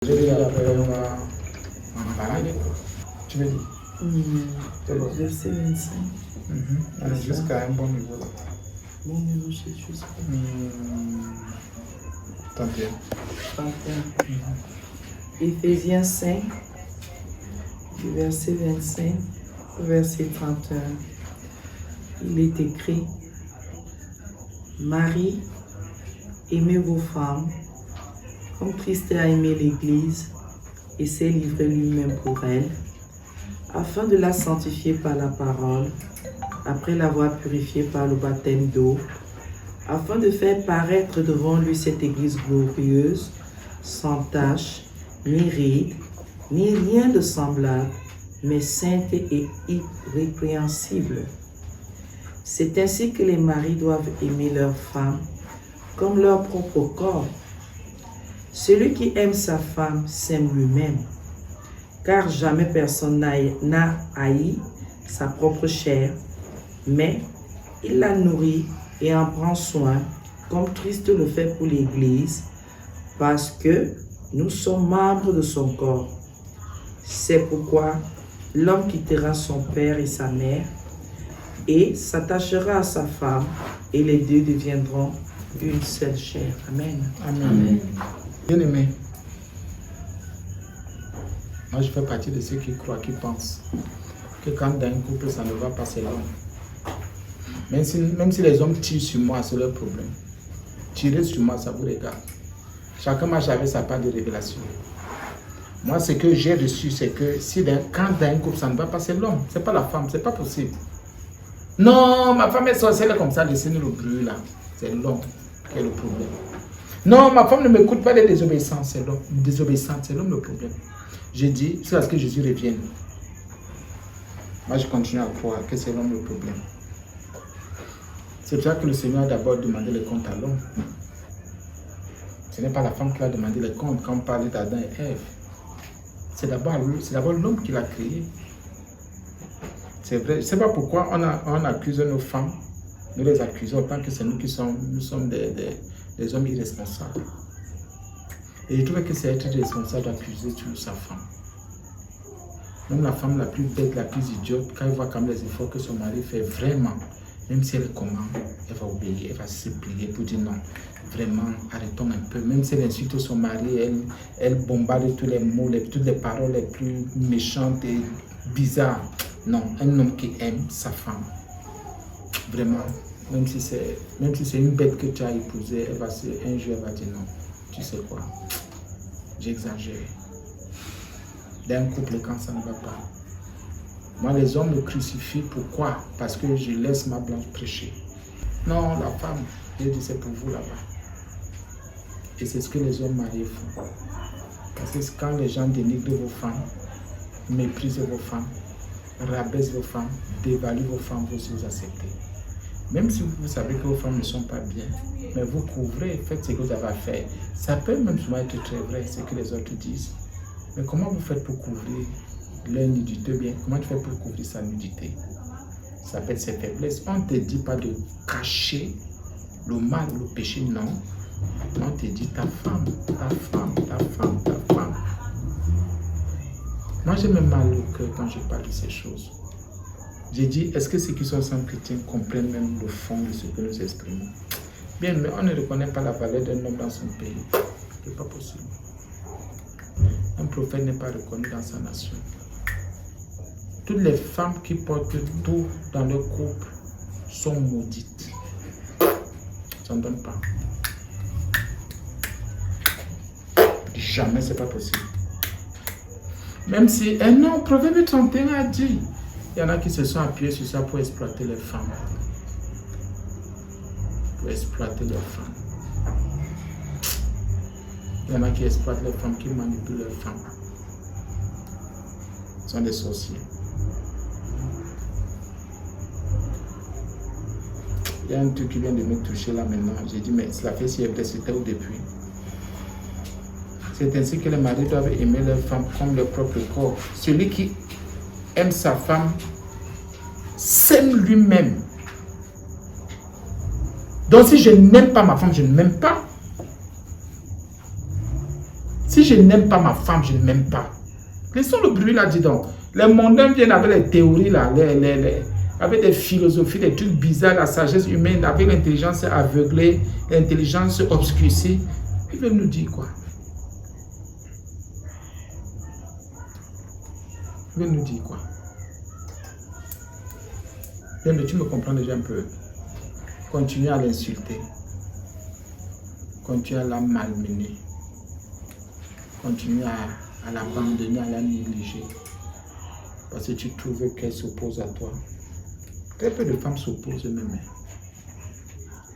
Je vais après on va en parler. Tu veux dire? C'est bon. Verset 25. On est jusqu'à un bon niveau là. Bon niveau, je sais pas. 31. 31. Éphésiens 5, du verset 25 au verset 31. Il est écrit: Marie, aimez vos femmes, comme Christ a aimé l'Église et s'est livré lui-même pour elle, afin de la sanctifier par la parole, après l'avoir purifiée par le baptême d'eau, afin de faire paraître devant lui cette Église glorieuse, sans tache, ni ride, ni rien de semblable, mais sainte et irrépréhensible. C'est ainsi que les maris doivent aimer leurs femmes comme leur propre corps. Celui qui aime sa femme s'aime lui-même, car jamais personne n'a haï sa propre chair, mais il la nourrit et en prend soin, comme Christ le fait pour l'Église, parce que nous sommes membres de son corps. C'est pourquoi l'homme quittera son père et sa mère et s'attachera à sa femme, et les deux deviendront une seule chair. Amen. Amen. Bien aimé, moi je fais partie de ceux qui croient, qui pensent que quand dans un couple ça ne va pas, c'est l'homme. Même si les hommes tirent sur moi, c'est leur problème. Tirer sur moi, ça vous regarde. Chacun marche avec sa part de révélation. Moi, ce que j'ai reçu, c'est que quand dans un couple ça ne va pas, c'est l'homme, c'est pas la femme, c'est pas possible. Non, ma femme est sorcière comme ça, laissez-nous le bruit là. C'est l'homme qui est le problème. Non, ma femme ne m'écoute pas, elle est désobéissante, c'est l'homme. Désobéissante, c'est l'homme le problème. J'ai dit, c'est parce que Jésus revienne. Moi, je continue à croire que c'est l'homme le problème. C'est pour ça que le Seigneur a d'abord demandé les comptes à l'homme. Ce n'est pas la femme qui a demandé les comptes quand on parlait d'Adam et Ève. C'est d'abord l'homme qui l'a créé. C'est vrai. Je ne sais pas pourquoi on accuse nos femmes. Nous les accusons tant que c'est nous qui sommes des hommes irresponsables. Et je trouve que c'est être irresponsable d'accuser toujours sa femme. Même la femme la plus bête, la plus idiote, quand elle voit quand même les efforts que son mari fait, vraiment, même si elle commande, elle va obéir, elle va se plier pour dire non. Vraiment, arrêtons un peu. Même si elle insulte son mari, elle bombarde tous les mots, toutes les paroles les plus méchantes et bizarres. Non, un homme qui aime sa femme, vraiment, même si c'est une bête que tu as épousée, un jour elle va dire non. Tu sais quoi, j'exagère. D'un couple, quand ça ne va pas. Moi, les hommes me crucifient. Pourquoi? Parce que je laisse ma blanche prêcher. Non, la femme, je dis c'est pour vous là-bas. Et c'est ce que les hommes mariés font. Parce que quand les gens dénigrent vos femmes, méprisent vos femmes, rabaissent vos femmes, dévaluent vos femmes, vous aussi vous acceptez. Même si vous savez que vos femmes ne sont pas bien, mais vous couvrez, faites ce que vous avez à faire. Ça peut même souvent être très vrai, ce que les autres disent. Mais comment vous faites pour couvrir leur nudité bien? Comment tu fais pour couvrir sa nudité? Ça s'appelle ses faiblesses. On ne te dit pas de cacher le mal ou le péché, non. On te dit ta femme, ta femme, ta femme, ta femme. Moi, j'ai même mal au cœur quand je parle de ces choses. J'ai dit, est-ce que ceux qui sont sans chrétiens comprennent même le fond de ce que nous exprimons? Bien, mais on ne reconnaît pas la valeur d'un homme dans son pays. Ce n'est pas possible. Un prophète n'est pas reconnu dans sa nation. Toutes les femmes qui portent tout dans leur couple sont maudites. Ça ne donne pas. Jamais, c'est pas possible. Même si, non, Proverbe 31 a dit, il y en a qui se sont appuyés sur ça pour exploiter les femmes. Pour exploiter les femmes. Il y en a qui exploitent les femmes, qui manipulent les femmes. Ce sont des sorciers. Il y a un truc qui vient de me toucher là maintenant. J'ai dit, mais cela fait si c'était où depuis? C'est ainsi que les maris doivent aimer leur femme comme leur propre corps. Celui qui aime sa femme s'aime lui-même. Donc si je n'aime pas ma femme, je ne m'aime pas. Si je n'aime pas ma femme, je ne m'aime pas. Laissons le bruit là, dis donc. Les mondains viennent avec les théories là, avec des philosophies, des trucs bizarres, la sagesse humaine, avec l'intelligence aveuglée, l'intelligence obscurcie. Ils veulent nous dire quoi? Ils veulent nous dire quoi? Bien, mais tu me comprends déjà un peu. Continue à l'insulter. Continue à la malmener. Continue à l'abandonner, à la négliger. Parce que tu trouves qu'elle s'oppose à toi. Très peu de femmes s'opposent eux-mêmes.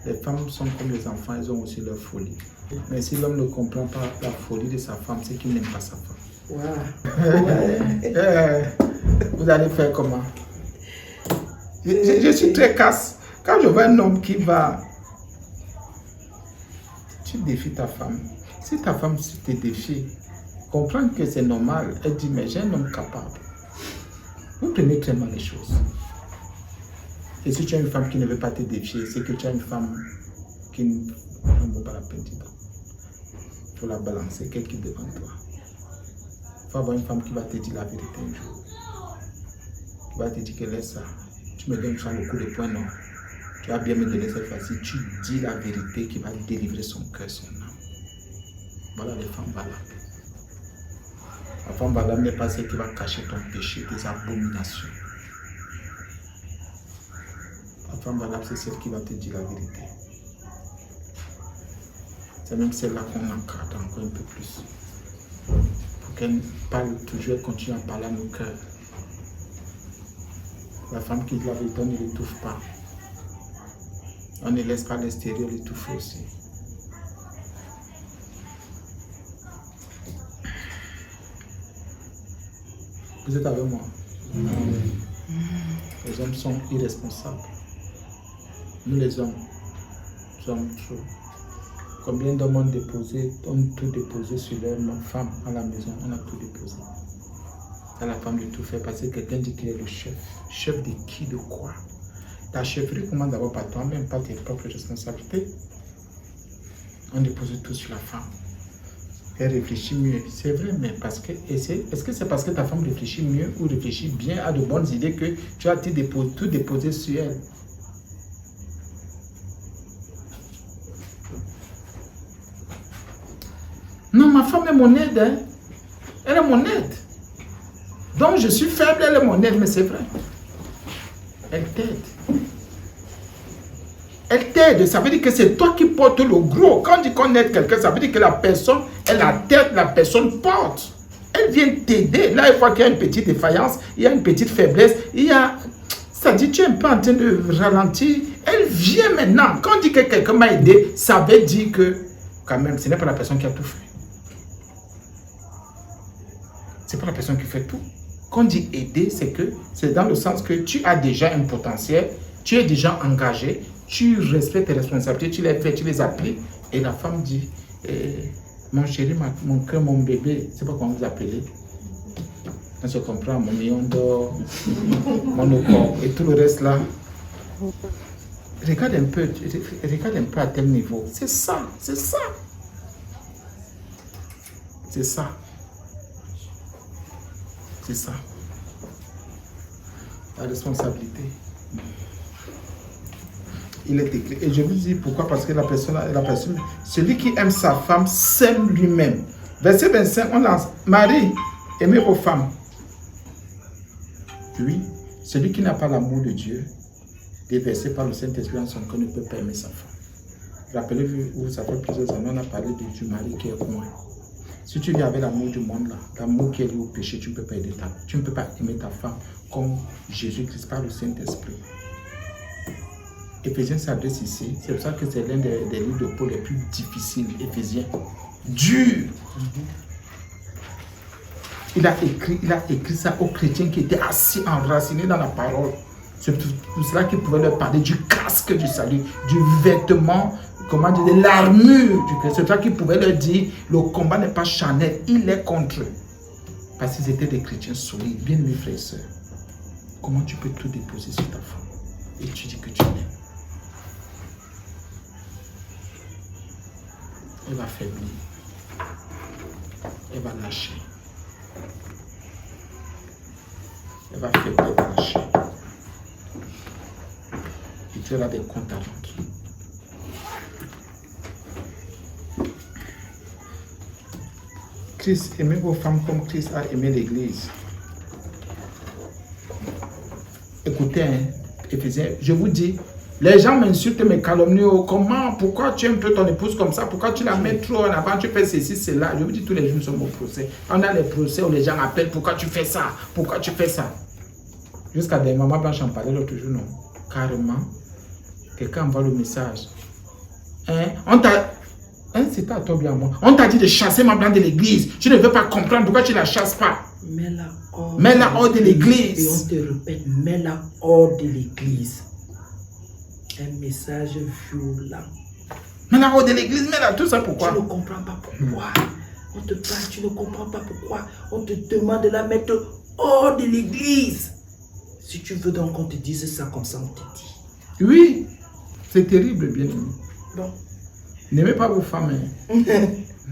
Les femmes sont comme les enfants, elles ont aussi leur folie. Mais si l'homme ne comprend pas la folie de sa femme, c'est qu'il n'aime pas sa femme. Wow. Ouais. Vous allez faire comment? Je suis très casse. Quand je vois un homme qui va... Tu défies ta femme. Si ta femme te défie, comprends que c'est normal. Elle dit, mais j'ai un homme capable. Vous prenez très mal les choses. Et si tu as une femme qui ne veut pas te défier, c'est que tu as une femme qui ne vaut pas la peine. Il faut la balancer, quelqu'un devant toi. Il faut avoir une femme qui va te dire la vérité un jour. Qui va te dire que laisse ça. Tu me donnes ça le coup de poing, non. Tu vas bien me donner cette fois-ci. Tu dis la vérité qui va délivrer son cœur, son âme. Voilà les femmes valables. La femme valable n'est pas celle qui va cacher ton péché, tes abominations. La femme valable, c'est celle qui va te dire la vérité. C'est même celle-là qu'on encadre encore un peu plus. Pour qu'elle parle toujours, continue à parler à nos cœurs. La femme qui dit la vérité, on ne l'étouffe pas. On ne laisse pas l'extérieur l'étouffer aussi. Vous êtes avec moi? Les hommes sont irresponsables. Nous les hommes sommes trop. Combien d'hommes ont tout déposé sur leur femme à la maison? On a tout déposé. À la femme de tout faire parce que quelqu'un dit qu'il est le chef. Chef de qui, de quoi? Ta chefferie commence d'abord par toi-même, par tes propres responsabilités. On dépose tout sur la femme. Elle réfléchit mieux. C'est vrai, mais parce que... Est-ce que c'est parce que ta femme réfléchit mieux ou réfléchit bien, a de bonnes idées que tu as tout déposé sur elle? Non, ma femme est mon aide. Hein? Elle est mon aide. Donc je suis faible, elle est mon aide, mais c'est vrai. Elle t'aide. Elle t'aide, ça veut dire que c'est toi qui portes le gros. Quand on dit qu'on aide quelqu'un, ça veut dire que la personne est la tête, la personne porte. Elle vient t'aider. Là, il faut qu'il y a une petite défaillance, il y a une petite faiblesse, il y a... Ça dit, tu es un peu en train de ralentir. Elle vient maintenant. Quand on dit que quelqu'un m'a aidé, ça veut dire que, quand même, ce n'est pas la personne qui a tout fait. Ce n'est pas la personne qui fait tout. Quand on dit aider, c'est dans le sens que tu as déjà un potentiel, tu es déjà engagé, tu respectes tes responsabilités, tu les fais, tu les appliques. Et la femme dit, mon chéri, mon cœur, mon bébé, c'est pas comment vous appelez. On se comprend, mon million d'or, mon corps et tout le reste là. Regarde un peu à tel niveau. C'est ça, c'est ça. C'est ça. C'est ça. La responsabilité. Il est écrit. Et je vous dis pourquoi, parce que la personne, celui qui aime sa femme s'aime lui-même. Verset 25, on lance. Marie, aimez vos femmes. Oui, celui qui n'a pas l'amour de Dieu, déversé par le Saint-Esprit en son cœur, ne peut pas aimer sa femme. Rappelez-vous, ça fait plusieurs années, on a parlé du mari qui est loin. Si tu vis avec l'amour du monde là, l'amour qui est lié au péché, tu ne peux pas aimer ta femme comme Jésus-Christ par le Saint-Esprit. Éphésiens s'adresse ici, c'est pour ça que c'est l'un des livres de Paul les plus difficiles, Éphésiens. Dur. Il a écrit ça aux chrétiens qui étaient assis enracinés dans la parole. C'est pour cela qu'il pouvait leur parler du casque du salut, du vêtement, comment dire, de l'armure du Christ. C'est pour ça qu'il pouvait leur dire, le combat n'est pas charnel, il est contre eux. Parce qu'ils étaient des chrétiens solides, bien mes frères et sœurs. Comment tu peux tout déposer sur ta femme et tu dis que tu l'aimes? Elle va faiblir. Elle va lâcher. Elle va faire, elle va lâcher. Et tu auras des comptes à rendre. Christ, aimez vos femmes comme Christ a aimé l'Église. Écoutez, hein, Éphésiens, je vous dis, les gens m'insultent, me calomnient. Comment, pourquoi tu aimes ton épouse comme ça? Pourquoi tu la mets trop en avant? Tu fais ceci, cela. Je vous dis, tous les jours, nous sommes au procès. On a les procès où les gens appellent, pourquoi tu fais ça? Pourquoi tu fais ça? Jusqu'à des mamans blanches en parlaient l'autre jour, non? Carrément, quelqu'un envoie le message. Hein? On t'a... Hein, c'est pas à toi bien moi. On t'a dit de chasser ma blanche de l'église. Tu ne veux pas comprendre pourquoi tu ne la chasses pas. Mets-la hors de l'église. Et on te répète, mets-la hors de l'église. Un message violent. Mets-la hors de l'église, mets-la, tout ça pourquoi? Tu ne comprends pas pourquoi. On te parle, tu ne comprends pas pourquoi. On te demande de la mettre hors de l'église. Si tu veux donc qu'on te dise ça comme ça, on te dit. Oui, c'est terrible, bien aimé. Bon. N'aimez pas vos femmes. Hein.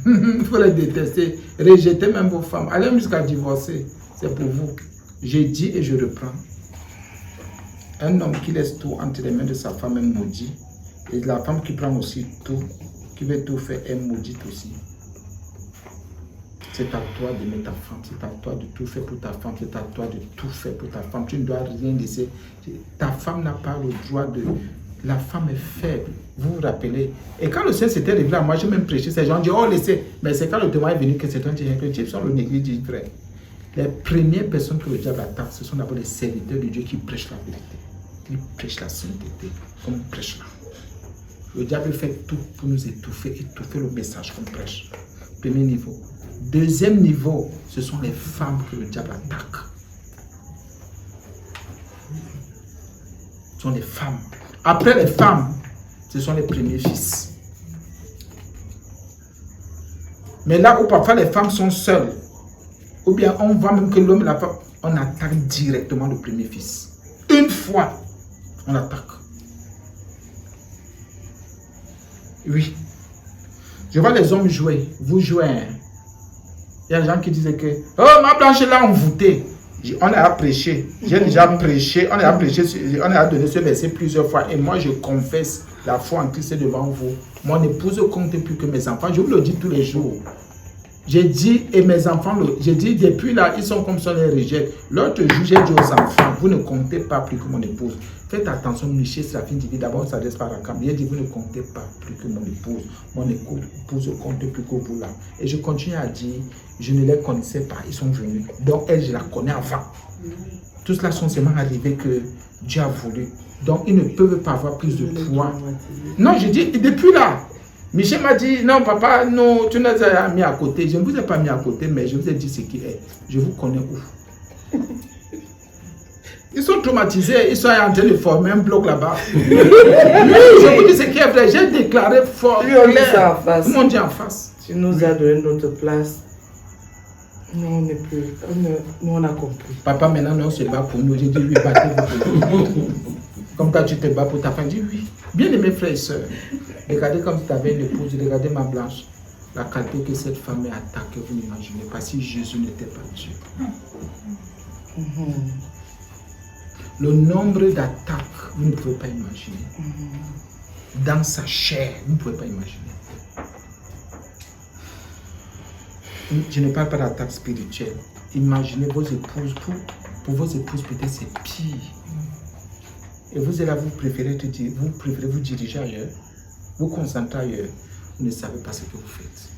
Il faut les détester. Rejetez même vos femmes. Allez jusqu'à divorcer. C'est pour vous. J'ai dit et je reprends. Un homme qui laisse tout entre les mains de sa femme est maudit. Et la femme qui prend aussi tout, qui veut tout faire, est maudite aussi. C'est à toi d'aimer ta femme. C'est à toi de tout faire pour ta femme. C'est à toi de tout faire pour ta femme. Tu ne dois rien laisser. Ta femme n'a pas le droit de... La femme est faible, vous vous rappelez. Et quand le ciel s'était révélé à moi, j'ai même prêché, ces gens disent, oh laissez. Mais c'est quand le témoin est venu que c'est un type, que les types sont le néglige dit vrai. Les premières personnes que le diable attaque, ce sont d'abord les serviteurs de Dieu qui prêchent la vérité. Qui prêchent la sainteté, comme on prêche là. Le diable fait tout pour nous étouffer le message qu'on prêche. Premier niveau. Deuxième niveau, ce sont les femmes que le diable attaque. Ce sont les femmes. Après les femmes, ce sont les premiers fils. Mais là où parfois les femmes sont seules, ou bien on voit même que l'homme et la femme, on attaque directement le premier fils. Une fois, on attaque. Oui. Je vois les hommes jouer. Vous jouez. Hein? Il y a des gens qui disaient que, oh, ma blanche est là envoûtée. On a prêché, j'ai déjà prêché, on a prêché, on a donné ce verset plusieurs fois et moi je confesse la foi en Christ devant vous. Mon épouse compte plus que mes enfants, je vous le dis tous les jours. J'ai dit, et mes enfants, j'ai dit depuis là, ils sont comme ça, les rejettent. L'autre jour, j'ai dit aux enfants, vous ne comptez pas plus que mon épouse. Faites attention, Michel Séraphin dit, d'abord on s'adresse par la caméra. J'ai dit, vous ne comptez pas plus que mon épouse. Mon épouse compte plus que vous là. Et je continue à dire, je ne les connaissais pas, ils sont venus. Donc elle, je la connais avant. Tout cela sont seulement arrivés que Dieu a voulu. Donc ils ne peuvent pas avoir plus de poids. Non, je dis, depuis là, Michel m'a dit, non papa, non, tu nous as mis à côté. Je ne vous ai pas mis à côté, mais je vous ai dit ce qui est. Je vous connais où. Ils sont traumatisés, ils sont en train de former un bloc là-bas. Oui, je vous dis ce qui est vrai. J'ai déclaré fort. Lui, on dit ça en face. Tout le monde dit en face. Tu nous as donné notre place. Nous, on n'est plus. Nous, on a compris. Papa, maintenant, non, on se bat pour nous. J'ai dit oui, battez-vous. Comme toi, tu te bats pour ta femme. J'ai dit oui. Bien aimé frères et sœurs. Regardez comme si tu avais une épouse. Regardez ma blanche. La qualité que cette femme est attaquée, vous n'imaginez pas si Jésus n'était pas Dieu. Le nombre d'attaques, vous ne pouvez pas imaginer. Dans sa chair, vous ne pouvez pas imaginer. Je ne parle pas d'attaque spirituelle. Imaginez vos épouses. Pour vos épouses, peut-être c'est pire. Et vous êtes là, vous préférez vous diriger ailleurs, vous concentrer ailleurs. Vous ne savez pas ce que vous faites.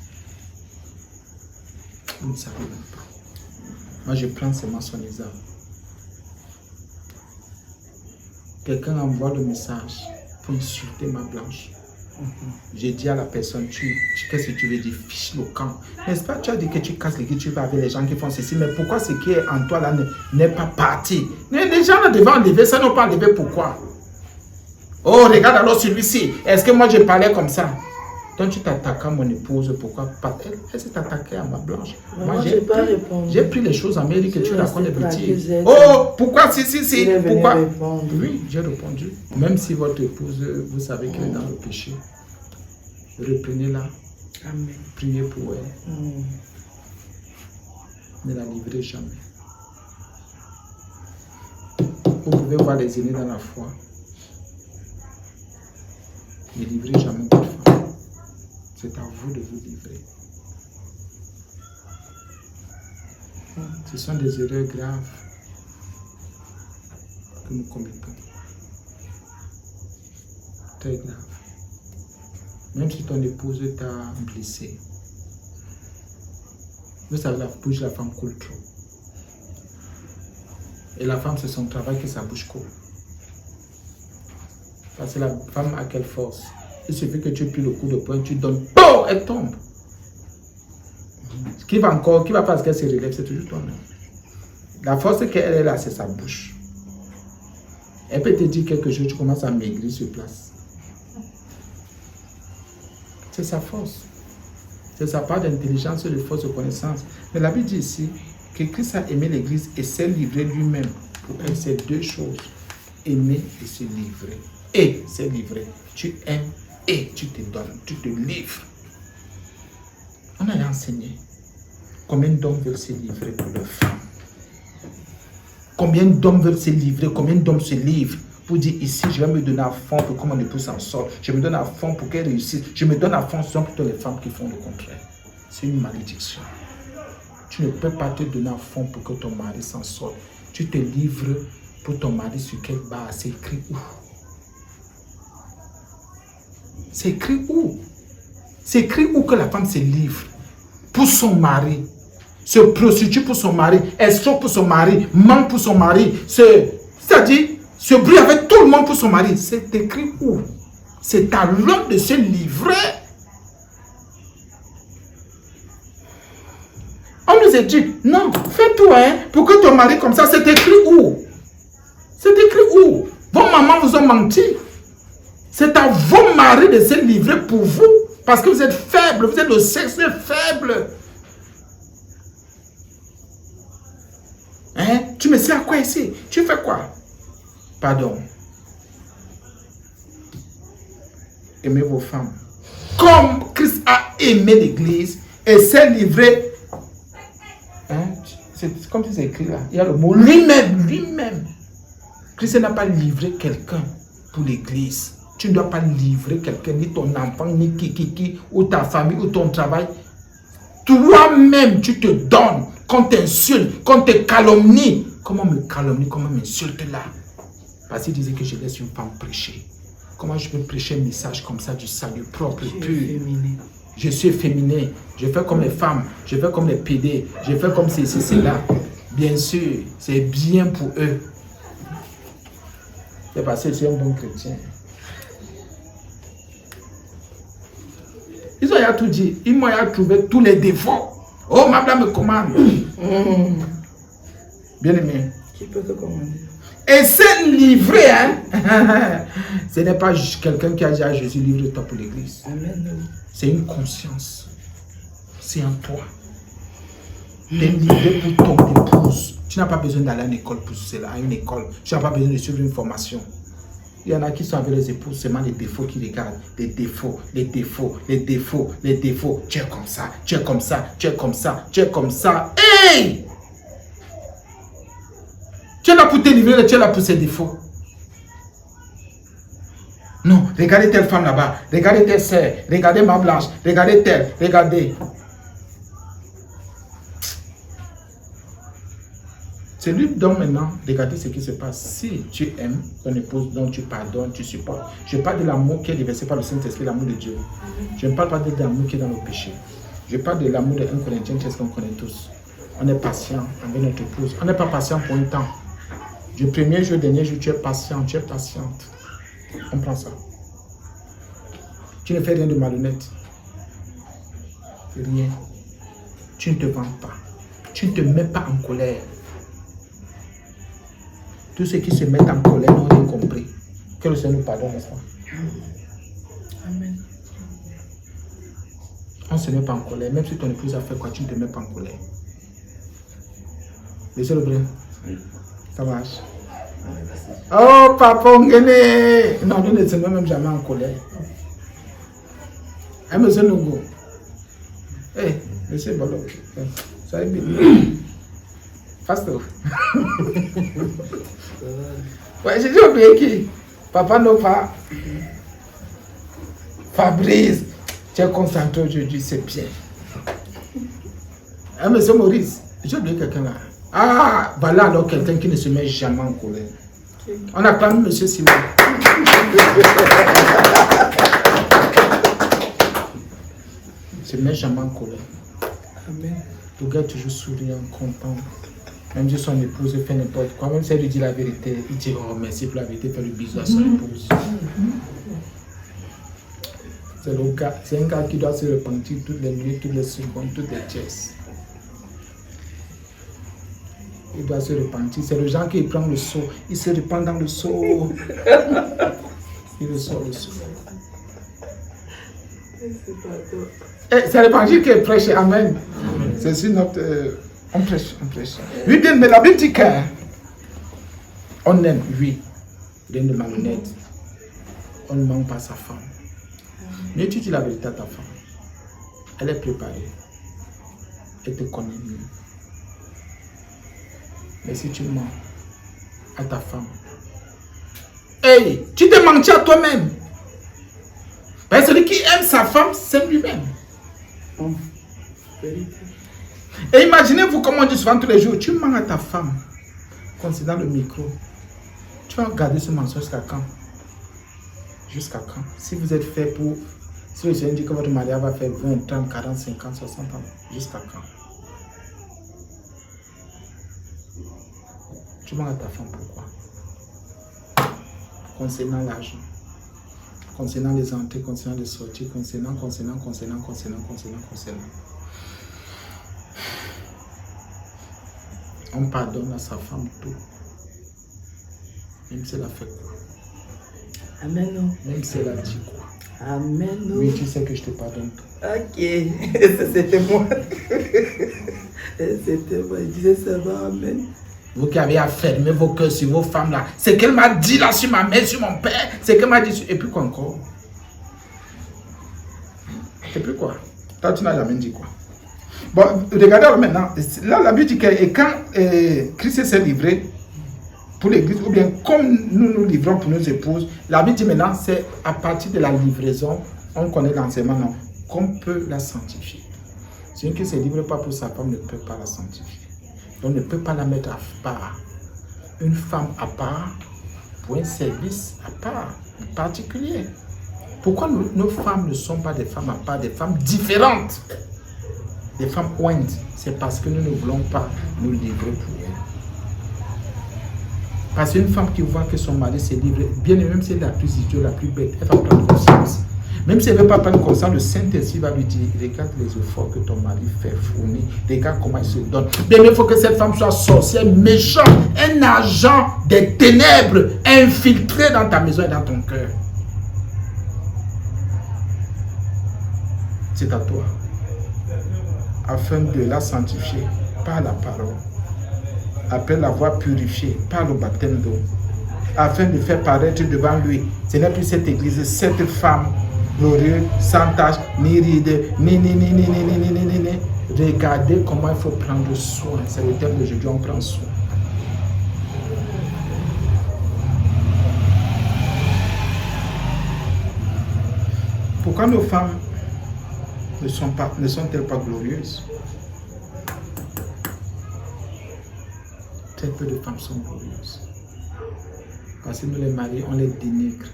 Vous ne savez même pas. Moi, je prends seulement son exemple. Quelqu'un envoie le message pour insulter ma blanche. J'ai dit à la personne, qu'est-ce que tu veux dire, fiche le camp. N'est-ce pas, tu as dit que tu casses les guilles, tu vas avec les gens qui font ceci, mais pourquoi ce qui est en toi là n'est pas parti? Les gens là devaient enlever, ça n'ont pas enlevé, pourquoi? Oh, regarde alors celui-ci, est-ce que moi je parlais comme ça? Donc tu t'attaques à mon épouse, pourquoi pas? Elle s'est attaquée à ma blanche. Moi j'ai pris les choses en main et que tu racontes des bêtises. Oh, pourquoi si, pourquoi? Oui, j'ai répondu. Même si votre épouse, vous savez qu'elle est dans le péché, reprenez-la. Priez pour elle. Ne la livrez jamais. Vous pouvez voir les aînés dans la foi. Ne livrez jamais votre femme. C'est à vous de vous livrer. Ce sont des erreurs graves que nous commettons. Très grave. Même si ton épouse t'a blessé. Vous savez, la bouche de la femme coule trop. Et la femme, c'est son travail que sa bouche coule. Parce que la femme a quelle force? Il suffit que tu pries le coup de poing, tu donnes, boum, elle tombe. Qui va faire ce qu'elle se relève, c'est toujours toi-même. La force qu'elle est là, c'est sa bouche. Elle peut te dire quelque chose, tu commences à maigrir sur place. C'est sa force. C'est sa part d'intelligence et de force de connaissance. Mais la Bible dit ici que Christ a aimé l'Église et s'est livré lui-même. Pour elle, c'est deux choses. Aimer et se livrer. Et se livrer. Tu aimes et tu te donnes. Tu te livres. On a enseigné. Combien d'hommes veulent se livrer pour leurs femmes? Combien d'hommes veulent se livrer? Combien d'hommes se livrent pour dire ici, je vais me donner à fond pour que mon épouse s'en sorte. Je me donne à fond pour qu'elle réussisse. Je me donne à fond sur toutes les femmes qui font le contraire. C'est une malédiction. Tu ne peux pas te donner à fond pour que ton mari s'en sorte. Tu te livres pour ton mari sur quelle base? C'est écrit où? C'est écrit où? C'est écrit où que la femme se livre pour son mari, se prostitue pour son mari, escroque pour son mari, ment pour son mari, c'est-à-dire se brouille avec tout le monde pour son mari. C'est écrit où? C'est à l'homme de se livrer. On nous a dit, non, fais tout, hein, pour que ton mari comme ça, c'est écrit où? C'est écrit où? Vos mamans vous ont menti. C'est à vos maris de se livrer pour vous. Parce que vous êtes faible, vous êtes le sexe faible. Hein? Tu me sais à quoi ici? Tu fais quoi? Pardon. Aimez vos femmes. Comme Christ a aimé l'Église et s'est livré. Hein? C'est comme c'est écrit là. Il y a le mot lui-même, lui-même. Christ n'a pas livré quelqu'un pour l'Église. Tu ne dois pas livrer quelqu'un, ni ton enfant, ni qui, ou ta famille, ou ton travail. Toi-même, tu te donnes, qu'on t'insulte, qu'on te calomnie. Comment me calomnie, comment m'insulte là? Parce qu'il disait que je laisse une femme prêcher. Comment je peux prêcher un message comme ça du salut propre et pur? Je suis féminin. Je fais comme les femmes, je fais comme les PD, je fais comme ceci, cela. Bien sûr, c'est bien pour eux. C'est parce que je suis un bon chrétien. Ils ont tout dit. Ils m'ont trouvé tous les défauts. Oh, ma blâme me commande. Bien aimé. Qui peut te commander? Et c'est livré, hein. Ce n'est pas quelqu'un qui a dit à Jésus, livre-toi pour l'église. Amen. C'est une conscience. C'est en toi. Tu es livré pour ton épouse. Tu n'as pas besoin d'aller à une école pour cela, à une école. Tu n'as pas besoin de suivre une formation. Il y en a qui sont avec les épouses, seulement les défauts qui regardent. Les défauts, les défauts, les défauts, les défauts. Tu es comme ça, tu es comme ça, tu es comme ça, tu es comme ça. Hey! Tu es là pour te livrer, tu es là pour ses défauts. Non, regardez telle femme là-bas, regardez telle sœur, regardez ma blanche, regardez telle, regardez. C'est lui donc maintenant, regardez ce qui se passe. Si tu aimes ton épouse, donc tu pardonnes, tu supportes. Je parle de l'amour qui est déversé par le Saint-Esprit, l'amour de Dieu. Je ne parle pas de l'amour qui est dans le péché. Je parle de l'amour de 1 Corinthiens, qu'est-ce qu'on connaît tous. On est patient avec notre épouse. On n'est pas patient pour un temps. Du premier jour au dernier jour, tu es patient, tu es patiente. On prend ça. Tu ne fais rien de malhonnête. Rien. Tu ne te vends pas. Tu ne te mets pas en colère. Tous ceux qui se mettent en colère n'ont rien compris. Que le Seigneur nous pardonne, n'est-ce pas? Amen. On ne se met pas en colère. Même si ton épouse a fait quoi, tu ne te mets pas en colère. Monsieur Lebrun, ça marche. Oh, papa, Ngene! Non, nous ne se met même jamais en colère. Hein, monsieur Nogo? Hé, monsieur Bolo, Soyez bénis. Pasteur. Ouais, j'ai oublié qui? Papa Nova. Fabrice. Tu es concentré aujourd'hui, c'est bien. Ah, monsieur Maurice, j'ai oublié quelqu'un là. Ah, voilà alors quelqu'un qui ne se met jamais en colère. On acclame monsieur Simon. Se met jamais en colère. Amen. Le gars est toujours souriant, content. Même si son épouse fait n'importe quoi, même si elle lui dit la vérité, il dit oh merci pour la vérité, fait le bisou à son épouse. C'est un gars qui doit se repentir toutes les minutes, toutes les secondes, toutes les gestes. Il doit se repentir. C'est le genre qui prend le seau, il se repent dans le seau. Il ressort le seau. C'est l'évangile qui est prêché, amen. C'est sur notre. On prêche. Oui, bien, mais la Bible dit qu'on aime, oui. Rien de malhonnête. On ne ment pas sa femme. Mais tu dis la vérité à ta femme. Elle est préparée. Elle te connaît mieux. Mais si tu mens à ta femme, hey, tu te menti à toi-même. Parce que celui qui aime sa femme, c'est lui-même. Et imaginez-vous comme on dit souvent tous les jours, tu mens à ta femme, concernant le micro. Tu vas garder ce mensonge jusqu'à quand? Jusqu'à quand? Si vous êtes fait pour... Si le Seigneur dit que votre mariage va faire 20, 30, 40, 50, 60 ans, jusqu'à quand? Tu mens à ta femme, pourquoi? Concernant l'argent, concernant les entrées, concernant les sorties, concernant. On pardonne à sa femme tout. Même si elle a fait quoi? Amen. Même si elle a dit quoi? Amen. Oui, tu sais que je te pardonne tout. Ok, c'était moi. C'était moi, je disais seulement Amen. Vous qui avez affermé vos cœurs sur vos femmes là, c'est qu'elle m'a dit là sur ma mère, sur mon père, c'est qu'elle m'a dit sur... Et puis quoi encore? Et puis quoi? Toi tu n'as jamais dit quoi? Bon, regardez maintenant, là la Bible dit que quand Christ s'est livré pour l'église, ou bien comme nous nous livrons pour nos épouses, la Bible dit maintenant, c'est à partir de la livraison, on connaît l'enseignement, non, qu'on peut la sanctifier. Celui qui ne se livre pas pour sa femme ne peut pas la sanctifier. On ne peut pas la mettre à part. Une femme à part, pour un service à part, en particulier. Pourquoi nos femmes ne sont pas des femmes à part, des femmes différentes? Des femmes ointes, c'est parce que nous ne voulons pas nous livrer pour elles. Parce qu'une femme qui voit que son mari se livre, bien même si elle est la plus idiote, la plus bête, elle va prendre conscience. Même si elle ne veut pas prendre conscience, le Saint-Esprit va lui dire, regarde les efforts que ton mari fait fournir, regarde comment il se donne. Bien, il faut que cette femme soit sorcière, méchante, un agent des ténèbres, infiltré dans ta maison et dans ton cœur. C'est à toi. Afin de la sanctifier par la parole, après l'avoir purifiée par le baptême d'eau, afin de faire paraître devant lui, ce n'est plus cette église, cette femme glorieuse, sans tache, ni ride, ni. Regardez comment il faut prendre soin. C'est le terme d'aujourd'hui, on prend soin. Pourquoi nos femmes ne sont-elles pas glorieuses? Très peu de femmes sont glorieuses. Parce que nous les maris, on les dénigre,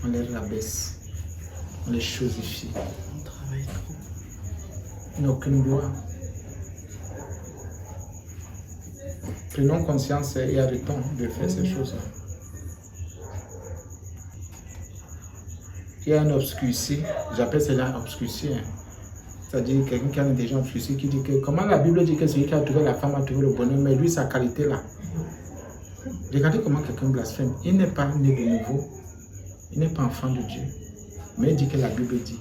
on les rabaisse, on les chosifie. On travaille trop. Ils n'ont aucune gloire. Prenons conscience et arrêtons de faire ces choses-là. Il y a un obscurci, j'appelle cela obscurci. C'est-à-dire quelqu'un qui a une intelligence obscurcie qui dit que comment la Bible dit que celui qui a trouvé la femme a trouvé le bonheur, mais lui, sa qualité là. Regardez comment quelqu'un blasphème. Il n'est pas né de nouveau, il n'est pas enfant de Dieu, mais il dit que la Bible dit.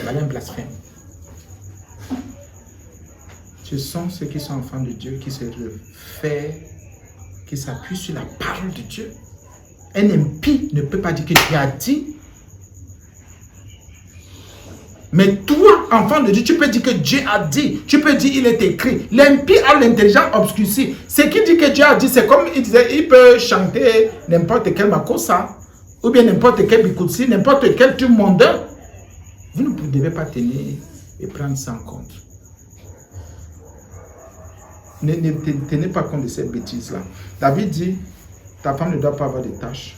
Voilà un blasphème. Ce sont ceux qui sont enfants de Dieu qui se réfèrent, qui s'appuient sur la parole de Dieu. Un impie ne peut pas dire que Dieu a dit. Mais toi, enfant de Dieu, tu peux dire que Dieu a dit. Tu peux dire il est écrit. L'impie a l'intelligence obscurcie. Ce qui dit que Dieu a dit, c'est comme il disait, il peut chanter n'importe quel makossa, ou bien n'importe quel bikoutsi, n'importe quel truc mondain. Vous ne devez pas tenir et prendre ça en compte. Ne tenez pas compte de cette bêtise-là. David dit, ta femme ne doit pas avoir de taches,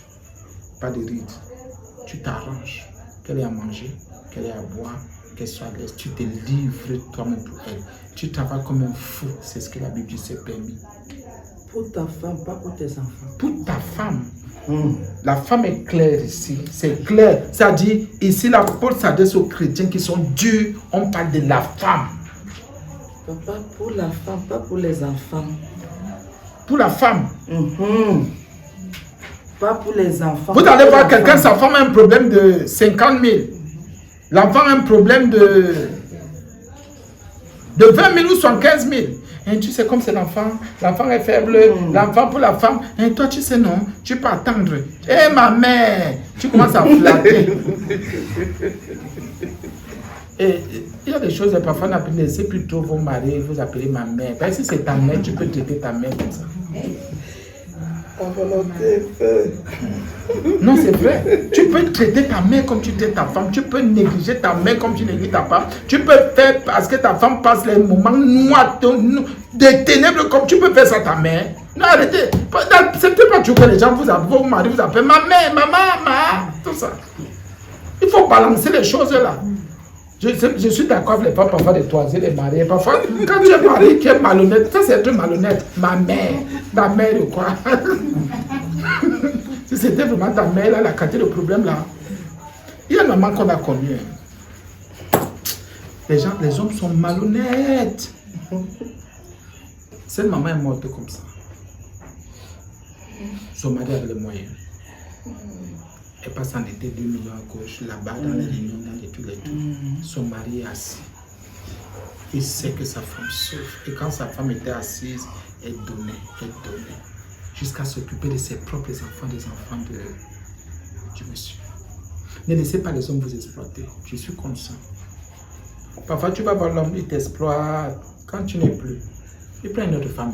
pas de rides. Tu t'arranges, qu'elle ait à manger, qu'elle ait à boire, qu'elle soit à l'aise. Tu te livres toi-même pour elle. Tu travailles comme un fou, c'est ce que la Bible s'est permis. Pour ta femme, pas pour tes enfants. Pour ta femme. La femme est claire ici, c'est clair. Ça dit, ici, la Paul s'adresse aux chrétiens qui sont durs. On parle de la femme. Papa, pour la femme, pas pour les enfants. Pour la femme. Pas pour les enfants. Vous allez voir quelqu'un, sa femme a un problème de 50 000. L'enfant a un problème de 20 000 ou 75 000. Et tu sais comme c'est l'enfant est faible, l'enfant pour la femme. Et toi tu sais non, tu peux attendre. Eh ma mère, tu commences à flatter. Et il y a des choses, parfois on appelle, laissez plutôt vos maris, vous appelez ma mère. Parce que si c'est ta mère, tu peux traiter ta mère comme ça. Non, c'est vrai. Tu peux traiter ta mère comme tu traites ta femme. Tu peux négliger ta mère comme tu négliges ta femme. Tu peux faire parce que ta femme passe les moments noirs, des ténèbres comme tu peux faire ça à ta mère. Non, arrêtez. C'est peut-être pas toujours que les gens vos maris vous appellent ma mère, maman, tout ça. Il faut balancer les choses là. Je suis d'accord avec les femmes parfois de toiser les maris. Parfois, quand tu es marié qui est malhonnête, ça c'est un truc malhonnête. Ma mère ou quoi? Si c'était vraiment ta mère, là, la quantité de problème là. Il y a un moment qu'on a connu. Les hommes sont malhonnêtes. Cette maman est morte comme ça. Son mari avait les moyens. Elle passe en été 2 millions à gauche, là-bas, dans les réunions, dans les trucs. Son mari est assis. Il sait que sa femme souffre. Et quand sa femme était assise, elle donnait. Jusqu'à s'occuper de ses propres enfants, des enfants du monsieur. Ne laissez pas les hommes vous exploiter. Je suis conscient. Parfois, tu vas voir l'homme, il t'exploite. Quand tu n'es plus, il prend une autre femme.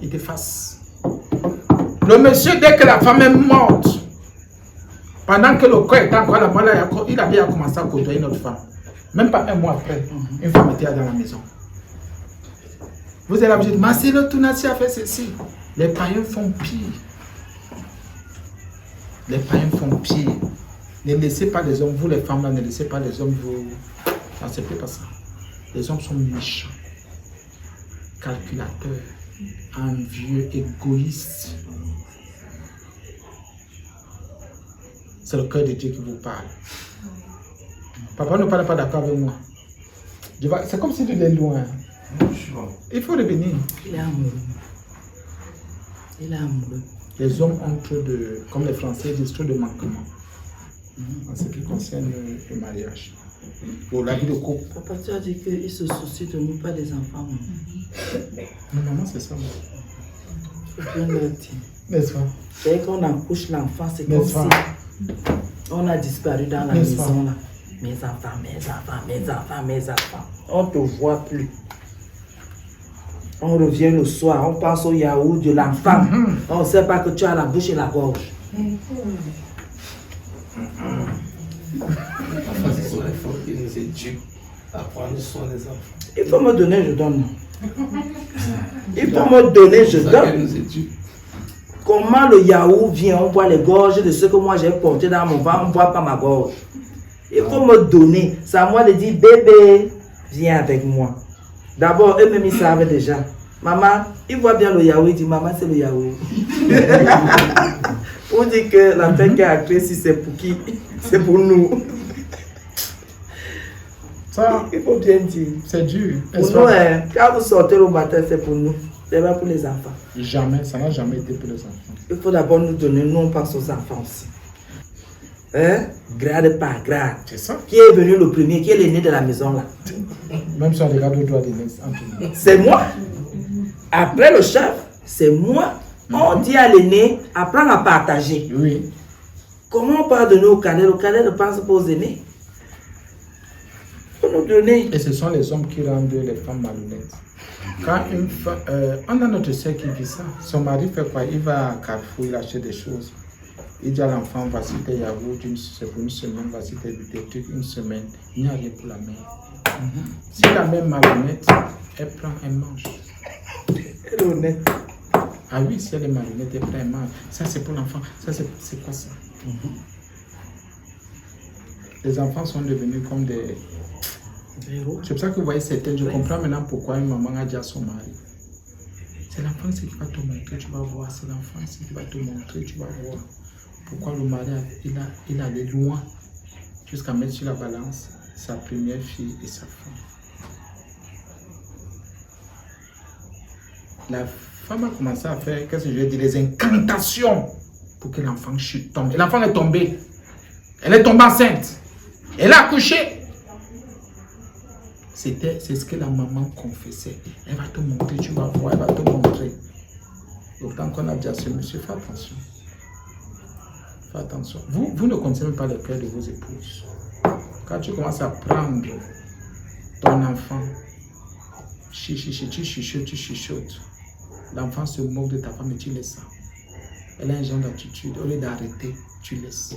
Il t'efface. Le monsieur, dès que la femme est morte, pendant que le corps était encore là-bas, il a déjà commencé à côtoyer une autre femme. Même pas un mois après, une femme était dans la maison. Vous allez vous dire, Marcelo Tunasi a fait ceci. Les païens font pire. Les païens font pire. Ne laissez pas les hommes, vous les femmes là, ne laissez pas les hommes vous... N'acceptez pas ça. Les hommes sont méchants, calculateurs, envieux, égoïstes. C'est le cœur de Dieu qui vous parle. Papa ne parle pas d'accord avec moi. C'est comme si tu es loin. Il faut revenir. Il est amoureux. Il est amoureux. Les hommes ont trop de, comme les Français disent, trop de manquements. En ce qui concerne le mariage. Ou la vie de couple. Papa, tu as dit qu'il se soucie de nous, pas des enfants. Non, maman, c'est ça. Il faut bien le dire. N'est-ce pas? Dès qu'on accouche l'enfant, c'est comme si on a disparu dans la maison là. Mes enfants. On ne te voit plus. On revient le soir, on passe au yaourt de l'enfant. On ne sait pas que tu as la bouche et la gorge. Il faut qu'il nous éduque à prendre soin des enfants. Il faut me donner, je donne. Il faut me donner, je donne. Comment le yaourt vient, on voit les gorges de ce que moi j'ai porté dans mon ventre, on ne voit pas ma gorge. Il faut me donner. C'est à moi de dire, bébé, viens avec moi. D'abord, eux-mêmes, ils savent déjà. Maman, ils voient bien le yaourt, ils disent, maman, c'est le yaourt. On dit que la fête qui a créé, si c'est pour qui? C'est pour nous. Ça, il faut bien dire. C'est dur. Pour nous, quand vous sortez le matin, c'est pour nous. C'est pas pour les enfants. Jamais, ça n'a jamais été pour les enfants. Il faut d'abord nous donner, nous on pense aux enfants aussi. Hein? Grade par grade. C'est ça. Qui est venu le premier, qui est l'aîné de la maison là? Même si on regarde au doigt des c'est moi. Après le chef, c'est moi. On dit à l'aîné, apprends à partager. Oui. Comment on parle de nous au cadet? Le cadet ne pense pas aux aînés. nous donner. Et ce sont les hommes qui rendent les femmes malhonnêtes. Quand une femme, on a notre soeur qui vit ça. Son mari fait quoi? Il va à Carrefour, il achète des choses. Il dit à l'enfant, voici tes yaourts, c'est pour une semaine, voici tes trucs, une semaine. Il n'y a rien pour la mère. Si la mère est malhonnête, elle prend, elle mange. Elle est honnête. Ah oui, si elle est malhonnête, elle prend, elle mange. Ça, c'est pour l'enfant. Ça, c'est quoi ça? Les enfants sont devenus comme des... C'est pour ça que vous voyez certaines, je comprends maintenant pourquoi une maman a dit à son mari. C'est l'enfant qui va te montrer, tu vas voir. C'est l'enfant qui va te montrer, tu vas voir. Pourquoi le mari, il allait loin jusqu'à mettre sur la balance sa première fille et sa femme. La femme a commencé à faire, qu'est-ce que je vais dire, des incantations pour que l'enfant tombe. Et l'enfant est tombé. Elle est tombée enceinte. Elle a accouché. C'est ce que la maman confessait. Elle va te montrer, tu vas voir, elle va te montrer. Autant qu'on a dit à ce monsieur, fais attention. Fais attention. Vous ne connaissez même pas le cœur de vos épouses. Quand tu commences à prendre ton enfant, tu chuchotes. L'enfant se moque de ta femme et tu laisses ça. Elle a un genre d'attitude. Au lieu d'arrêter, tu laisses.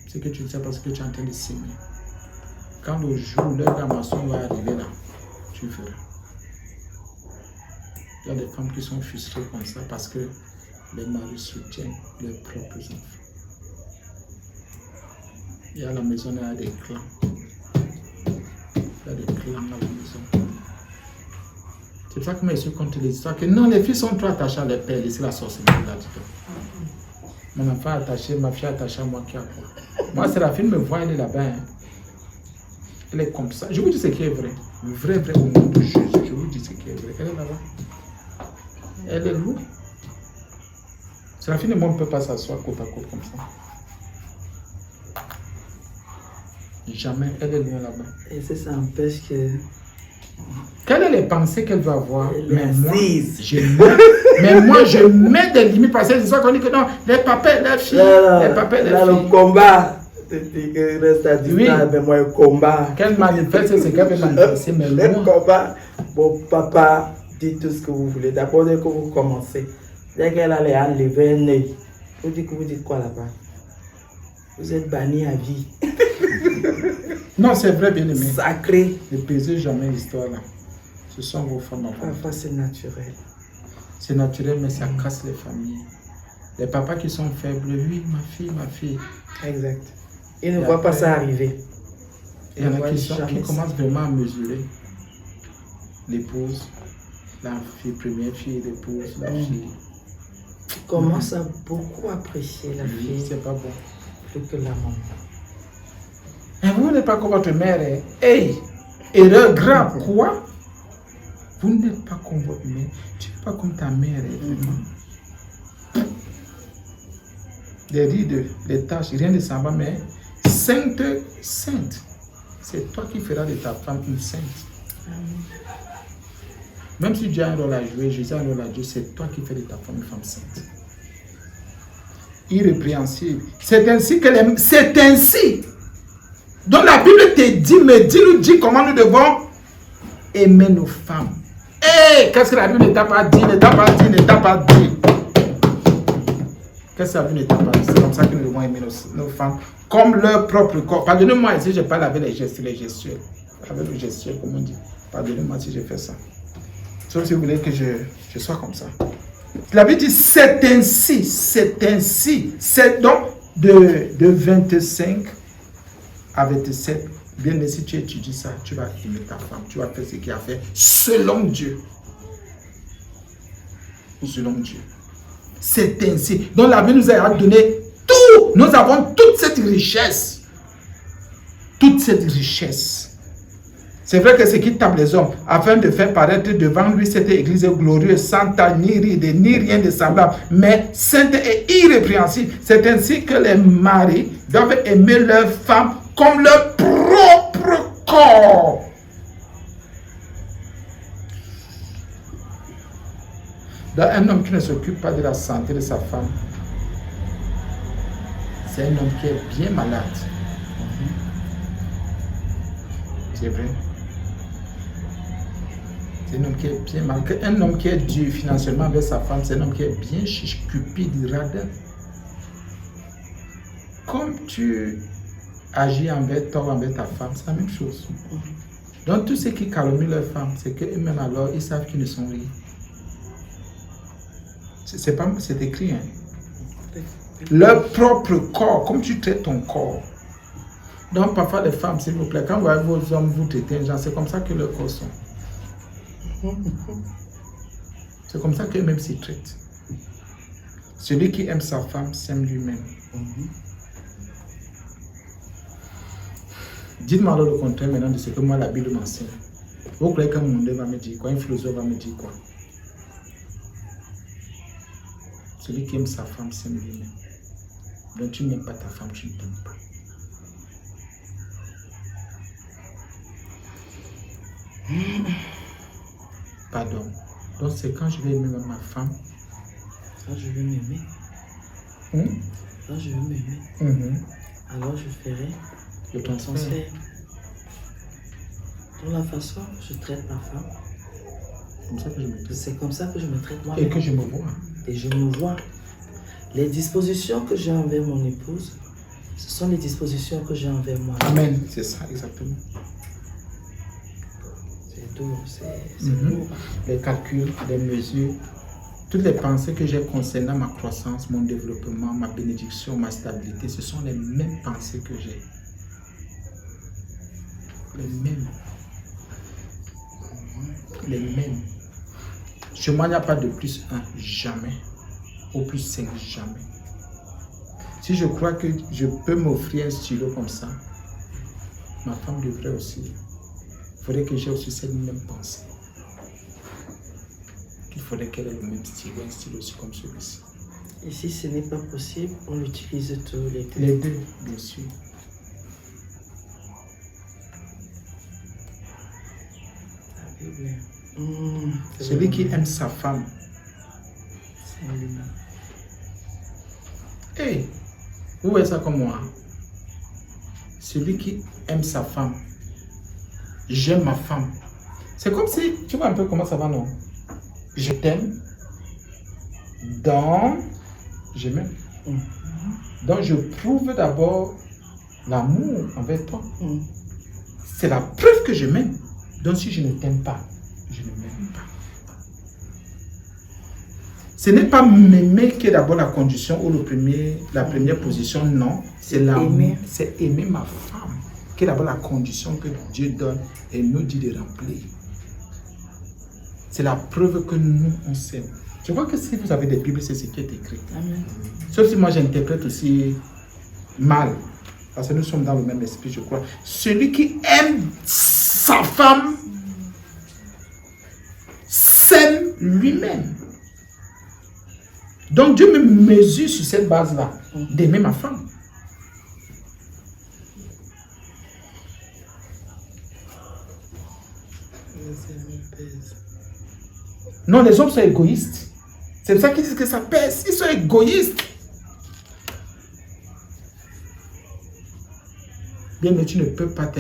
C'est que tu le sais parce que tu es en train de s'aimer. Quand le jour où le garçon va arriver là, tu verras. Il y a des femmes qui sont frustrées comme ça parce que les maris soutiennent leurs propres enfants. Il y a à la maison, il y a des clans. Il y a des clans à la maison. C'est pour ça que moi je suis contre les histoires que non, les filles sont trop attachées à leur père, laissez la sorcellerie là-dedans. Mon enfant attaché, ma fille attachée à moi qui a quoi. Moi, c'est la fille me voit, elle est là-bas. Hein. Elle est comme ça. Je vous dis ce qui est vrai. Vrai, au nom de Jésus. Je vous dis ce qui est vrai. Elle est là-bas. Elle est lourde. C'est la fille de moi, on ne peut pas s'asseoir côte à côte comme ça. Jamais. Elle est loin là-bas. Et ça empêche que... Quelles sont les pensées qu'elle va avoir? Mais moi, je mets des limites parce que c'est ça qu'on dit que non, les papas, les filles, les papas, les filles. Le combat, tu restes à distance, mais moi, le combat. Qu'elle manifeste, c'est qu'elle peut manifester, mais le combat, bon, papa, dites tout ce que vous voulez. D'abord, dès que vous commencez, dès qu'elle allait enlever un œil, vous dites quoi là-bas? Vous êtes banni à vie. Non, c'est vrai, bien aimé. Sacré. Ne pesez jamais l'histoire là. Ce sont vos femmes à vous. Parfois, c'est naturel. C'est naturel, mais ça casse les familles. Les papas qui sont faibles, oui, ma fille. Exact. Ils ne voient pas ça arriver. Il y en a qui commencent vraiment à mesurer l'épouse, la fille, première fille, l'épouse, la fille. Tu commences à beaucoup apprécier la fille. C'est pas bon. Plus que la maman. Et vous n'êtes pas comme votre mère. Hein? Hey, erreur grave. Quoi? Vous n'êtes pas comme votre mère. Tu n'es pas comme ta mère. Vraiment. Les rides, les tâches, rien ne s'en va, mais sainte. C'est toi qui feras de ta femme une sainte. Même si Dieu a un rôle à jouer, Jésus a un rôle à jouer, c'est toi qui fais de ta femme une femme sainte. Irrépréhensible. C'est ainsi que c'est ainsi. Donc la Bible te dit, nous dit comment nous devons aimer nos femmes. Hey, qu'est-ce que la Bible ne t'a pas dit, Qu'est-ce que la Bible ne t'a pas dit? C'est comme ça que nous devons aimer nos femmes, comme leur propre corps. Pardonnez-moi si je parle avec les gestuels. Avec le gestuel, comme on dit. Pardonnez-moi si je fais ça. Sauf si vous voulez que je sois comme ça. La Bible dit, c'est ainsi. C'est donc de 25 à 27. Bien, mais si tu étudies ça, tu vas aimer ta femme. Tu vas faire ce qu'il a fait selon Dieu. Selon Dieu. C'est ainsi. Donc la Bible nous a donné tout. Nous avons toute cette richesse. C'est vrai que ce qui tape les hommes, afin de faire paraître devant lui cette église glorieuse, sans tache, ni ride, ni rien de semblable, mais sainte et irrépréhensible. C'est ainsi que les maris doivent aimer leurs femmes comme leur propre corps. Donc, un homme qui ne s'occupe pas de la santé de sa femme, c'est un homme qui est bien malade. C'est vrai. C'est un homme qui est bien malgré. Un homme qui est dur financièrement avec sa femme, c'est un homme qui est bien chiche, cupide, radin. Comme tu agis envers toi ou envers ta femme, c'est la même chose. Donc tous ceux qui calomnient leur femme, c'est qu'eux-mêmes alors, ils savent qu'ils ne sont rien. C'est écrit, hein. Leur propre corps, comme tu traites ton corps. Donc parfois les femmes, s'il vous plaît, quand vous voyez vos hommes vous traiter, c'est comme ça que leurs corps sont. C'est comme ça qu'eux-mêmes s'y traitent. Celui qui aime sa femme s'aime lui-même. Dites-moi alors le contraire maintenant de ce que moi la Bible m'enseigne. Vous croyez qu'un monde va me dire quoi? Un philosophe va me dire quoi? Celui qui aime sa femme s'aime lui-même. Donc tu n'aimes pas ta femme, tu ne t'aimes pas. Pardon. Donc c'est quand je vais aimer ma femme. Quand je veux m'aimer. Quand je veux m'aimer. Alors je ferai Le transfert. Dans la façon que je traite ma femme. Comme ça que je me traite. C'est comme ça que je me traite moi. Et que je me vois. Et je me vois. Les dispositions que j'ai envers mon épouse, ce sont les dispositions que j'ai envers moi. Amen. C'est ça, exactement. C'est tout. C'est lourd. Les calculs, les mesures, toutes les pensées que j'ai concernant ma croissance, mon développement, ma bénédiction, ma stabilité, ce sont les mêmes pensées que j'ai. Les mêmes. Les mêmes. Chez moi, il n'y a pas de plus 1, jamais. Au plus 5, jamais. Si je crois que je peux m'offrir un stylo comme ça, ma femme devrait aussi. Il faudrait que j'ai aussi cette même pensée. Il faudrait qu'elle ait le même stylo, un stylo aussi comme celui-ci. Et si ce n'est pas possible, on utilise tous les deux. Les deux, bien sûr. La Bible. Celui qui aime sa femme. C'est lui-même. Hey, vous voyez ça comme moi. Celui qui aime sa femme. J'aime ma femme. C'est comme si, tu vois un peu comment ça va, non? Je t'aime. Donc, je m'aime. Donc, je prouve d'abord l'amour envers toi. C'est la preuve que je m'aime. Donc, si je ne t'aime pas, je ne m'aime pas. Ce n'est pas m'aimer qui est d'abord la condition ou la première position, non. C'est l'amour. C'est aimer ma femme qui est d'abord la condition que Dieu donne et nous dit de remplir. C'est la preuve que nous, on s'aime. Je crois que si vous avez des Bibles, c'est ce qui est écrit. Amen. Sauf si moi j'interprète aussi mal. Parce que nous sommes dans le même esprit, je crois. Celui qui aime sa femme s'aime lui-même. Donc Dieu me mesure sur cette base-là, d'aimer ma femme. Non, les hommes sont égoïstes. C'est pour ça qu'ils disent que ça pèse. Ils sont égoïstes. Bien, mais tu ne peux pas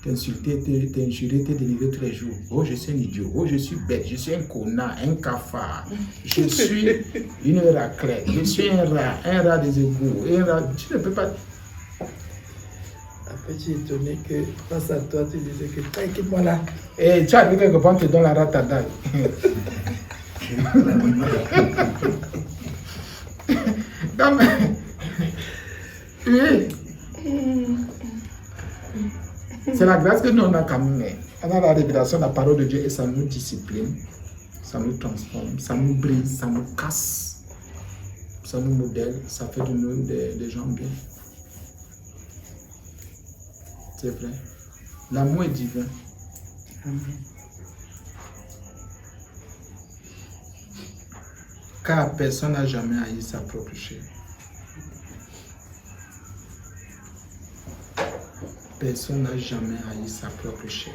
t'insulter, t'injurer, te délivrer tous les jours. Oh, je suis un idiot. Oh, je suis bête. Je suis un connard, un cafard. Je suis une raclette. Je suis un rat des égouts. Tu ne peux pas. Après, tu es étonné que face à toi, tu disais que quitte-moi là. Et tu as dit quelque part, tu te donnes la rate à dalle. Non, mais. Oui. C'est la grâce que nous on a quand même. On a la révélation de la parole de Dieu et ça nous discipline, ça nous transforme, ça nous brise, ça nous casse, ça nous modèle, ça fait de nous des gens bien. C'est vrai. L'amour est divin. Amen. Car personne n'a jamais haï sa propre chair. Personne n'a jamais haï sa propre chair.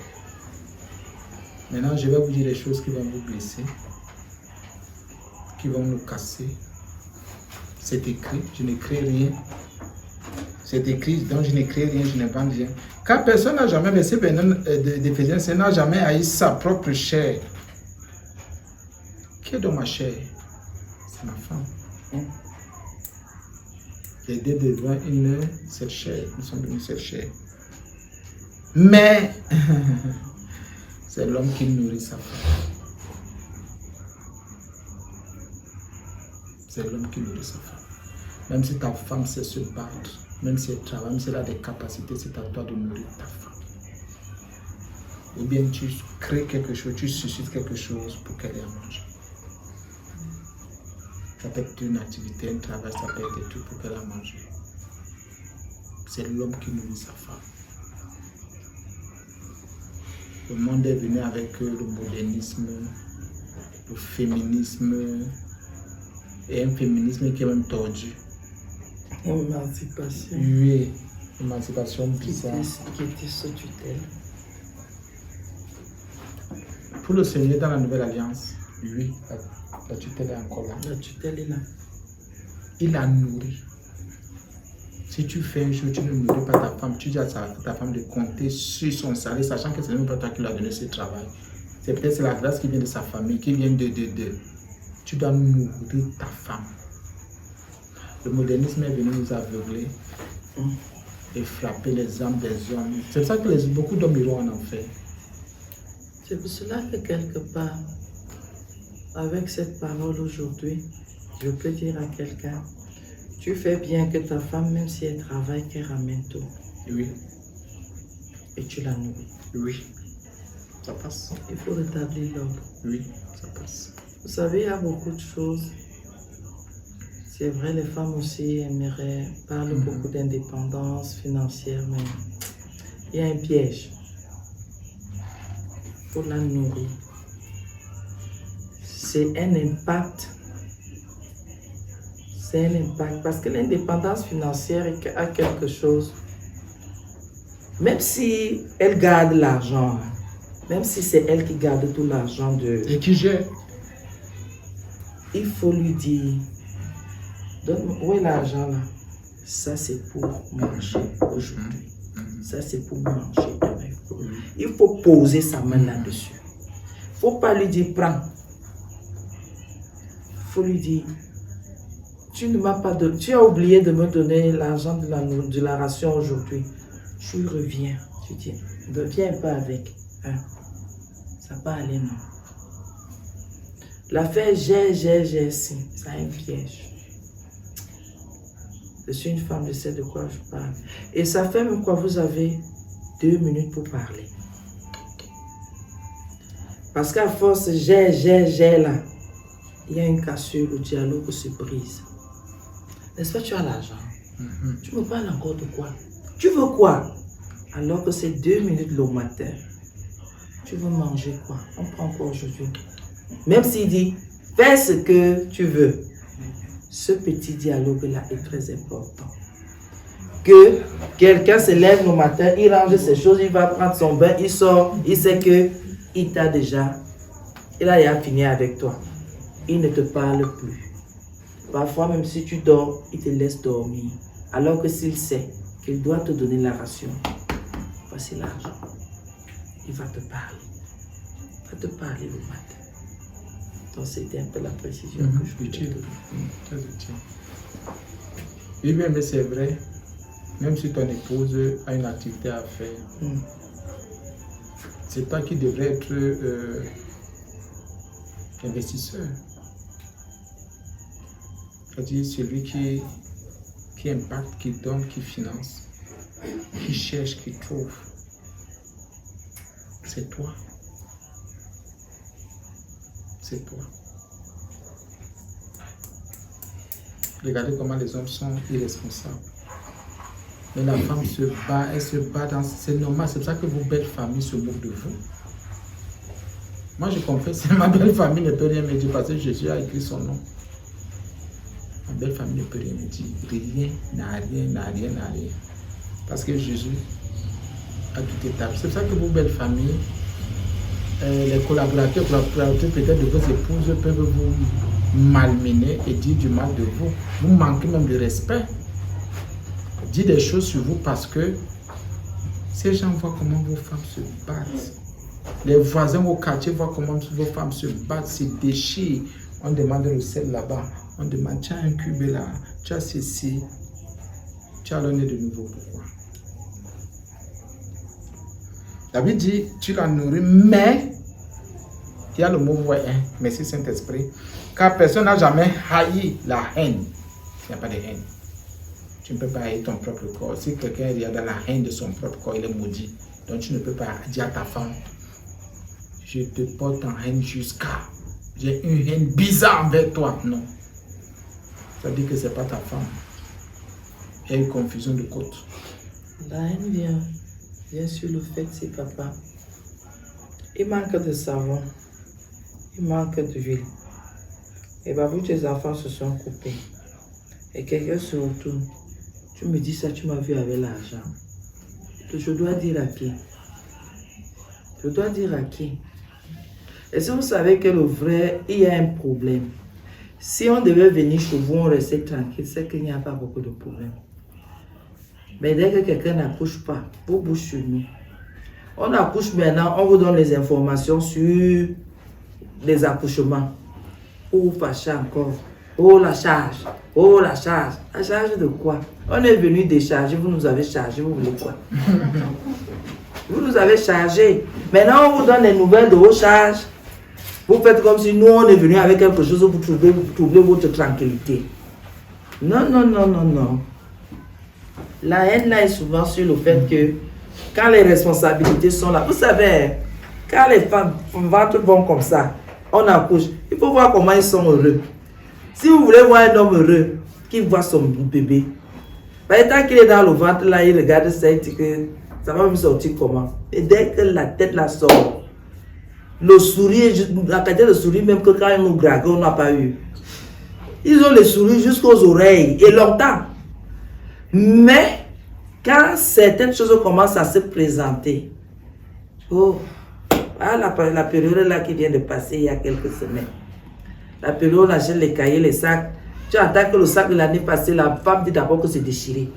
Maintenant, je vais vous dire des choses qui vont vous blesser, qui vont nous casser. C'est écrit, je n'écris rien. C'est écrit, donc je n'écris rien, je n'invente rien. Car personne n'a jamais, verset 29 d'Éphésiens, c'est n'a jamais haï sa propre chair. Qui est dans ma chair? C'est ma femme. Les deux deviennent une seule chair. Nous sommes une seule chair. Mais c'est l'homme qui nourrit sa femme. C'est l'homme qui nourrit sa femme. Même si ta femme sait se battre, même si elle travaille, même si elle a des capacités, c'est à toi de nourrir ta femme. Ou bien tu crées quelque chose, tu suscites quelque chose pour qu'elle ait à manger. Ça peut être une activité, un travail, ça peut être tout pour qu'elle ait à manger. C'est l'homme qui nourrit sa femme. Le monde est venu avec le modernisme, le féminisme, et un féminisme qui est même tordu. Émancipation. Oui, émancipation bizarre. Qui était sous tutelle. Pour le Seigneur dans la nouvelle alliance, oui, la tutelle est encore là. La tutelle est là. Il la nourrit. Si tu fais une chose, tu ne nourris pas ta femme, tu dis à ta femme de compter sur son salaire, sachant que ce n'est même pas toi qui lui as donné ce travail. C'est peut-être la grâce qui vient de sa famille, qui vient de. Tu dois nourrir ta femme. Le modernisme est venu nous aveugler et frapper les âmes des hommes. C'est pour ça que beaucoup d'hommes iront en enfer. C'est pour cela que quelque part, avec cette parole aujourd'hui, je peux dire à quelqu'un, tu fais bien que ta femme, même si elle travaille, qu'elle ramène tout. Oui. Et tu la nourris. Oui. Ça passe. Il faut rétablir l'ordre. Oui, ça passe. Vous savez, il y a beaucoup de choses. C'est vrai, les femmes aussi parlent beaucoup d'indépendance financière, mais il y a un piège. Il faut la nourrir. C'est un impact. C'est un impact. Parce que l'indépendance financière a quelque chose. Même si elle garde l'argent, même si c'est elle qui garde tout l'argent et qui gère. Il faut lui dire, donne-moi, où est l'argent là? Ça c'est pour manger aujourd'hui. Ça c'est pour manger demain. Il faut poser sa main là-dessus. Il ne faut pas lui dire, prends. Il faut lui dire, tu ne m'as pas donné, tu as oublié de me donner l'argent de la ration aujourd'hui. Je reviens. Tu dis, ne viens pas avec. Hein? Ça va aller, non. L'affaire j'ai, ça a un piège. Je suis une femme, je sais de quoi je parle. Et ça fait même quoi, vous avez 2 minutes pour parler. Parce qu'à force, j'ai là, il y a une cassure, le dialogue se brise. N'est-ce pas, tu as l'argent? Tu me parles encore de quoi? Tu veux quoi? Alors que c'est 2 minutes le matin. Tu veux manger quoi? On prend quoi aujourd'hui? Même s'il dit, fais ce que tu veux. Ce petit dialogue-là est très important. Que quelqu'un se lève le matin, il range ses choses, il va prendre son bain, il sort, il sait que il a déjà fini avec toi. Il ne te parle plus. Parfois, même si tu dors, il te laisse dormir. Alors que s'il sait qu'il doit te donner la ration, voici l'argent. Il va te parler. Il va te parler le matin. Donc, c'était un peu la précision que je voulais donner. Très utile. Oui, mais c'est vrai. Même si ton épouse a une activité à faire, c'est toi qui devrais être investisseur. C'est-à-dire celui qui impacte, qui donne, qui finance, qui cherche, qui trouve. C'est toi. C'est toi. Regardez comment les hommes sont irresponsables. Mais la femme se bat, elle se bat dans... C'est normal, c'est pour ça que vos belles familles se moquent de vous. Moi, je confesse, ma belle famille ne peut rien me dire parce que Jésus a écrit son nom. Ma belle famille ne peut rien me dire. Rien, n'a rien. Parce que Jésus a tout établi. C'est pour ça que vos belles familles, les collaborateurs peut-être de vos épouses peuvent vous malmener et dire du mal de vous. Vous manquez même de respect. Dire des choses sur vous parce que Ces gens voient comment vos femmes se battent. Les voisins au quartier voient comment vos femmes se battent, se déchirent. On demande le sel là-bas. On demande, tu as un cube là, tu as ceci. Tu as le nez de nouveau. Pourquoi? David dit, tu la nourris, mais il y a le mot ouais, hein. Merci Saint-Esprit. Car personne n'a jamais haï la haine. Il n'y a pas de haine. Tu ne peux pas haïr ton propre corps. Si quelqu'un est dans la haine de son propre corps, il est maudit. Donc tu ne peux pas dire à ta femme, je te porte en haine jusqu'à. J'ai une haine bizarre envers toi. Non. Ça veut dire que ce n'est pas ta femme. Il y a une confusion de côte. La haine vient sur le fait, c'est papa. Il manque de savon. Il manque d'huile. Et bah, vu que tes enfants se sont coupés. Et quelqu'un se retourne. Tu me dis ça, tu m'as vu avec l'argent. Je dois dire à qui? Je dois dire à qui? Et si vous savez que le vrai, il y a un problème. Si on devait venir chez vous, on restait tranquille, c'est qu'il n'y a pas beaucoup de problèmes. Mais dès que quelqu'un n'accouche pas, vous bougez sur nous. On accouche maintenant, on vous donne les informations sur les accouchements. Ou fâcher encore. Oh la charge. Oh la charge. La charge de quoi? On est venu décharger, vous nous avez chargé, vous voulez quoi? Vous nous avez chargé. Maintenant on vous donne les nouvelles de vos charges. Vous faites comme si nous on est venu avec quelque chose pour trouver votre tranquillité. Non, non, non, non, non. La haine là est souvent sur le fait que quand les responsabilités sont là, vous savez, quand les femmes vont comme ça, on accouche, il faut voir comment ils sont heureux. Si vous voulez voir un homme heureux, qui voit son bébé, tant qu'il est dans le ventre là, il regarde ça, il dit que ça va me sortir comment. Et dès que la tête là sort, le sourire, la qualité de sourire, même que quand ils nous draguent, on n'a pas eu. Ils ont les sourires jusqu'aux oreilles, et longtemps. Mais, quand certaines choses commencent à se présenter, oh, ah, la période là qui vient de passer il y a quelques semaines, la période où on achète les cahiers, les sacs, tu entends que le sac de l'année passée, la femme dit d'abord que c'est déchiré.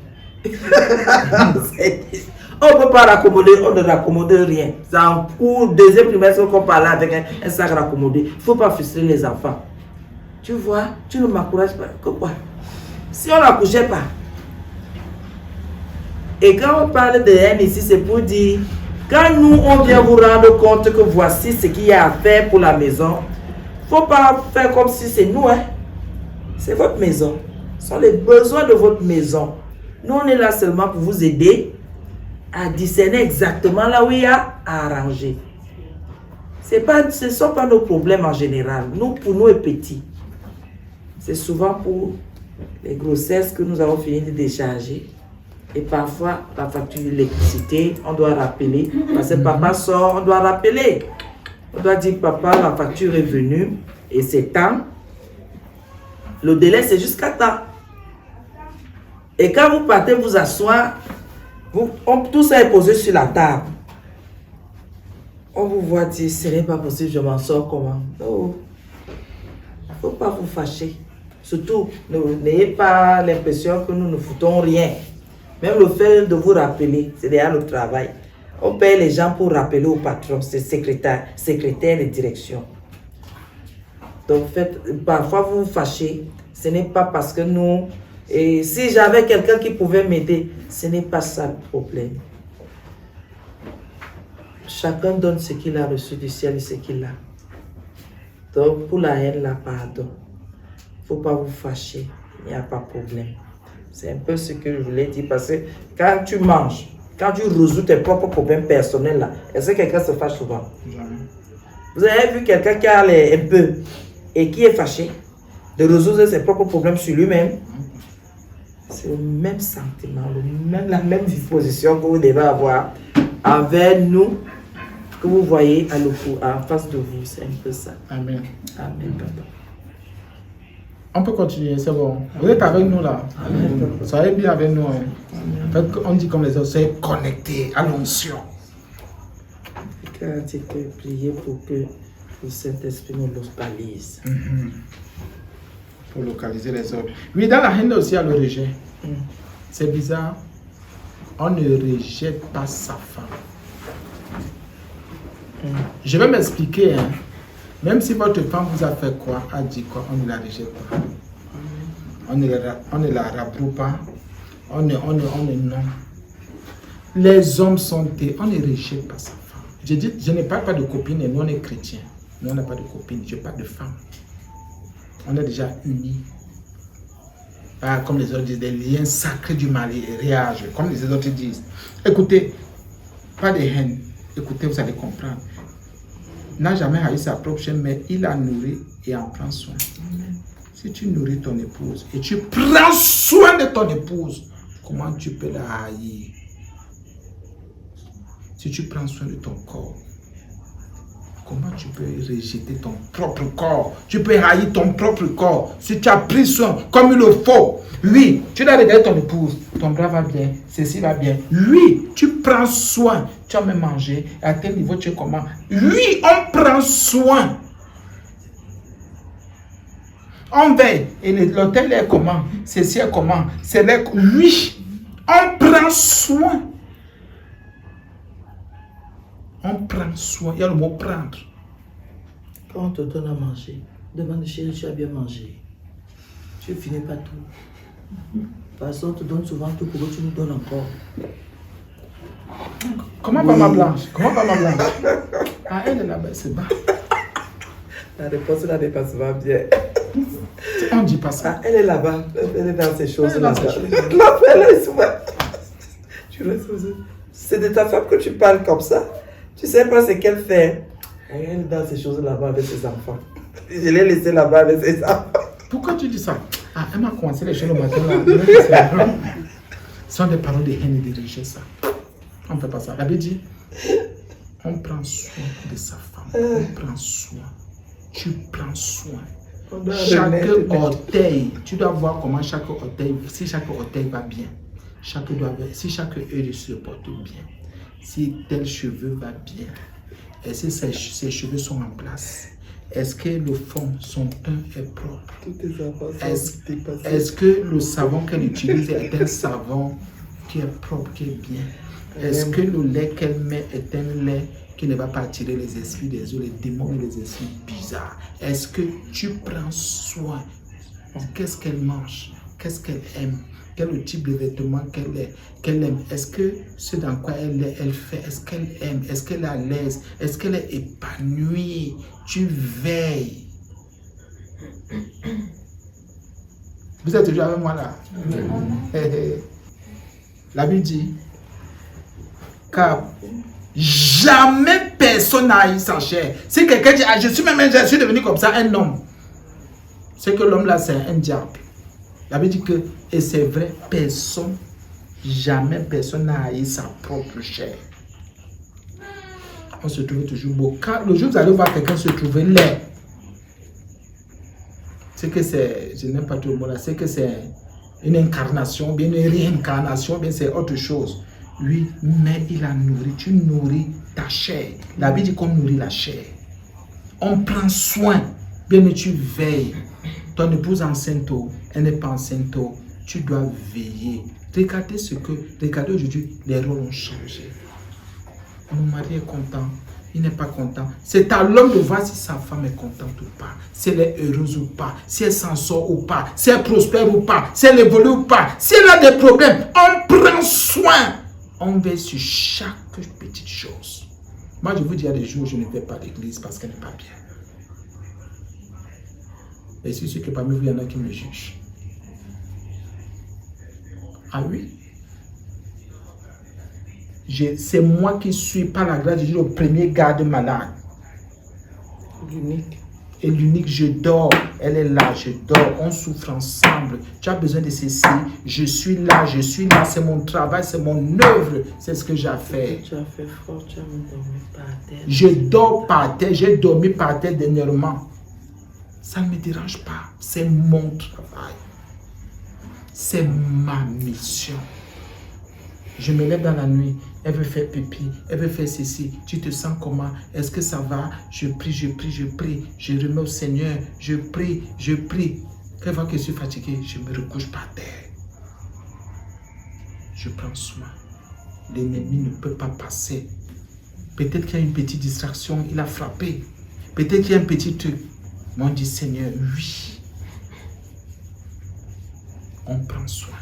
On ne peut pas raccommoder, on ne raccommode rien. C'est en cours, deuxième trimestre qu'on parle avec un sac raccommodé. Il ne faut pas frustrer les enfants. Tu vois, tu ne m'encourages pas. Quoi? Si on n'accouchait pas. Et quand on parle de haine ici, c'est pour dire, quand nous, on vient vous rendre compte que voici ce qu'il y a à faire pour la maison, il ne faut pas faire comme si c'est nous. Hein? C'est votre maison. Ce sont les besoins de votre maison. Nous, on est là seulement pour vous aider à discerner exactement là où il y a à arranger. Ce ne sont pas nos problèmes en général. Nous, pour nous, et petits. C'est souvent pour les grossesses que nous avons fini de décharger. Et parfois, la facture d'électricité, on doit rappeler. Parce que papa sort, on doit rappeler. On doit dire, papa, la facture est venue et c'est temps. Le délai, c'est jusqu'à temps. Et quand vous partez vous asseoir, tout ça est posé sur la table. On vous voit dire, ce n'est pas possible, je m'en sors comment? Non. Il ne faut pas vous fâcher. Surtout, n'ayez pas l'impression que nous ne foutons rien. Même le fait de vous rappeler, c'est déjà le travail. On paye les gens pour rappeler au patron, c'est secrétaire de direction. Donc, parfois vous vous fâchez. Ce n'est pas parce que nous... Et si j'avais quelqu'un qui pouvait m'aider, ce n'est pas ça le problème. Chacun donne ce qu'il a reçu du ciel et ce qu'il a. Donc, pour la haine, là, pardon. Il ne faut pas vous fâcher. Il n'y a pas de problème. C'est un peu ce que je voulais dire. Parce que quand tu manges, quand tu résous tes propres problèmes personnels, là, est-ce que quelqu'un se fâche souvent? Jamais. Vous avez vu quelqu'un qui a un peu et qui est fâché de résoudre ses propres problèmes sur lui-même? C'est le même sentiment, la même disposition que vous devez avoir envers nous, que vous voyez en face de vous. C'est un peu ça. Amen. Amen, papa. On peut continuer, c'est bon. Vous êtes avec nous là. Amen. Soyez bien avec nous. Hein. En fait, on dit comme les autres, soyez connectés à l'onction. Quand tu peux prier pour que le Saint-Esprit nous localise. Pour localiser les autres. Oui, dans la haine aussi, il y a le rejet. C'est bizarre. on ne rejette pas sa femme. Je vais m'expliquer. Hein. Même si votre femme vous a fait quoi, a dit quoi, on ne la rejette pas. On ne la rabroue pas. On ne non. Les hommes sont on ne rejette pas sa femme. Je dis, je ne parle pas de copine, nous on est chrétiens. Nous on n'a pas de copine, je parle de femme. On est déjà unis. Ah, comme les autres disent, des liens sacrés du mariage, comme les autres disent. Écoutez, pas de haine. Écoutez, vous allez comprendre. N'a jamais haï sa propre chair, mais il la nourrit et en prend soin. Si tu nourris ton épouse et tu prends soin de ton épouse, comment tu peux la haïr? Si tu prends soin de ton corps, comment tu peux rejeter ton propre corps? Tu peux haïr ton propre corps. Si tu as pris soin comme il le faut. Oui, tu dois regarder ton épouse. Ton bras va bien, ceci va bien. Oui, tu prends soin. Tu as même mangé. À tel niveau, tu es comment? Oui, on prend soin. On veille. Et l'hôtel est comment? Ceci est comment? C'est là. Oui, on prend soin. On prend soin. Il y a le mot prendre. Quand on te donne à manger, demande chérie, tu as bien mangé. Tu ne finis pas tout. Parce qu'on te donne souvent tout pour que tu nous donnes encore. Comment va ma blanche? Comment va ma blanche? Ah, elle est là-bas, c'est bas. La réponse là n'est pas souvent bien. On dit pas ça. Ah, elle est là-bas. Elle est dans ces choses. Elle est dans ces choses. Elle est souvent. C'est de ta femme que tu parles comme ça. Tu sais pas ce qu'elle fait. Elle est dans ces choses là-bas avec ses enfants. Je l'ai laissée là-bas avec ses enfants. Pourquoi tu dis ça? Ah, elle m'a commencé les choses le matin là. Ce sont des paroles de haine et de richesse. On ne fait pas ça. La Bible dit, on prend soin de sa femme. On prend soin. Tu prends soin. Chaque orteil, tu dois voir comment chaque orteil, si chaque orteil va bien, si chaque œil se porte bien, si tel cheveu va bien, et si ses cheveux sont en place, est-ce que le fond, son teint est propre? Est-ce que le savon qu'elle utilise est un savon qui est propre, qui est bien? Est-ce que le lait qu'elle met est un lait qui ne va pas attirer les esprits des eaux, les démons et les esprits bizarres? Est-ce que tu prends soin? Qu'est-ce qu'elle mange? Qu'est-ce qu'elle aime? Quel type de vêtements qu'elle aime? Est-ce que ce dans quoi elle fait? Est-ce qu'elle aime? Est-ce qu'elle est à l'aise? Est-ce qu'elle est épanouie? Tu veilles. Vous êtes toujours avec moi là? La Bible dit, car jamais personne n'a haï sa chair. Si quelqu'un dit, ah, je suis devenu comme ça, un homme, c'est que l'homme là, c'est un diable. La Bible dit que, et c'est vrai, jamais personne n'a haï sa propre chair. On se trouve toujours beau. Quand le jour où vous allez voir quelqu'un se trouver laid, c'est que c'est, je n'aime pas tout le mot là, c'est que c'est une incarnation, bien une réincarnation, bien c'est autre chose. Lui, mais il a nourri, tu nourris ta chair. La Bible dit qu'on nourrit la chair. On prend soin, bien mais tu veilles. Ton épouse enceinte, elle n'est pas enceinte, tu dois veiller. Regardez aujourd'hui, les rôles ont changé. Mon mari est content, il n'est pas content. C'est à l'homme de voir si sa femme est contente ou pas, si elle est heureuse ou pas, si elle s'en sort ou pas, si elle prospère ou pas, si elle évolue ou pas, si elle a des problèmes. On prend soin. On veille sur chaque petite chose. Moi, je vous dis, il y a des jours où je ne vais pas à l'église parce qu'elle n'est pas bien. Et c'est sûr que parmi vous, il y en a qui me jugent. Ah oui? C'est moi qui suis, par la grâce de Dieu, le premier garde malade. L'unique. Et l'unique, je dors. Elle est là, je dors. On souffre ensemble. Tu as besoin de ceci. Je suis là, c'est mon travail, c'est mon œuvre. C'est ce que j'ai fait. Tu as fait fort, tu as même dormi par terre. Je dors par terre, j'ai dormi par terre dernièrement. Ça ne me dérange pas. C'est mon travail. C'est ma mission. Je me lève dans la nuit, elle veut faire pipi, elle veut faire ceci. Tu te sens comment? Est-ce que ça va? Je prie, je prie, je prie. Je remets au Seigneur, je prie, je prie. Qu'elle voit que je suis fatigué, je me recouche par terre. Je prends soin. l'ennemi ne peut pas passer. Peut-être qu'il y a une petite distraction, il a frappé. Peut-être qu'il y a un petit truc. Mais on dit, Seigneur, oui. On prend soin.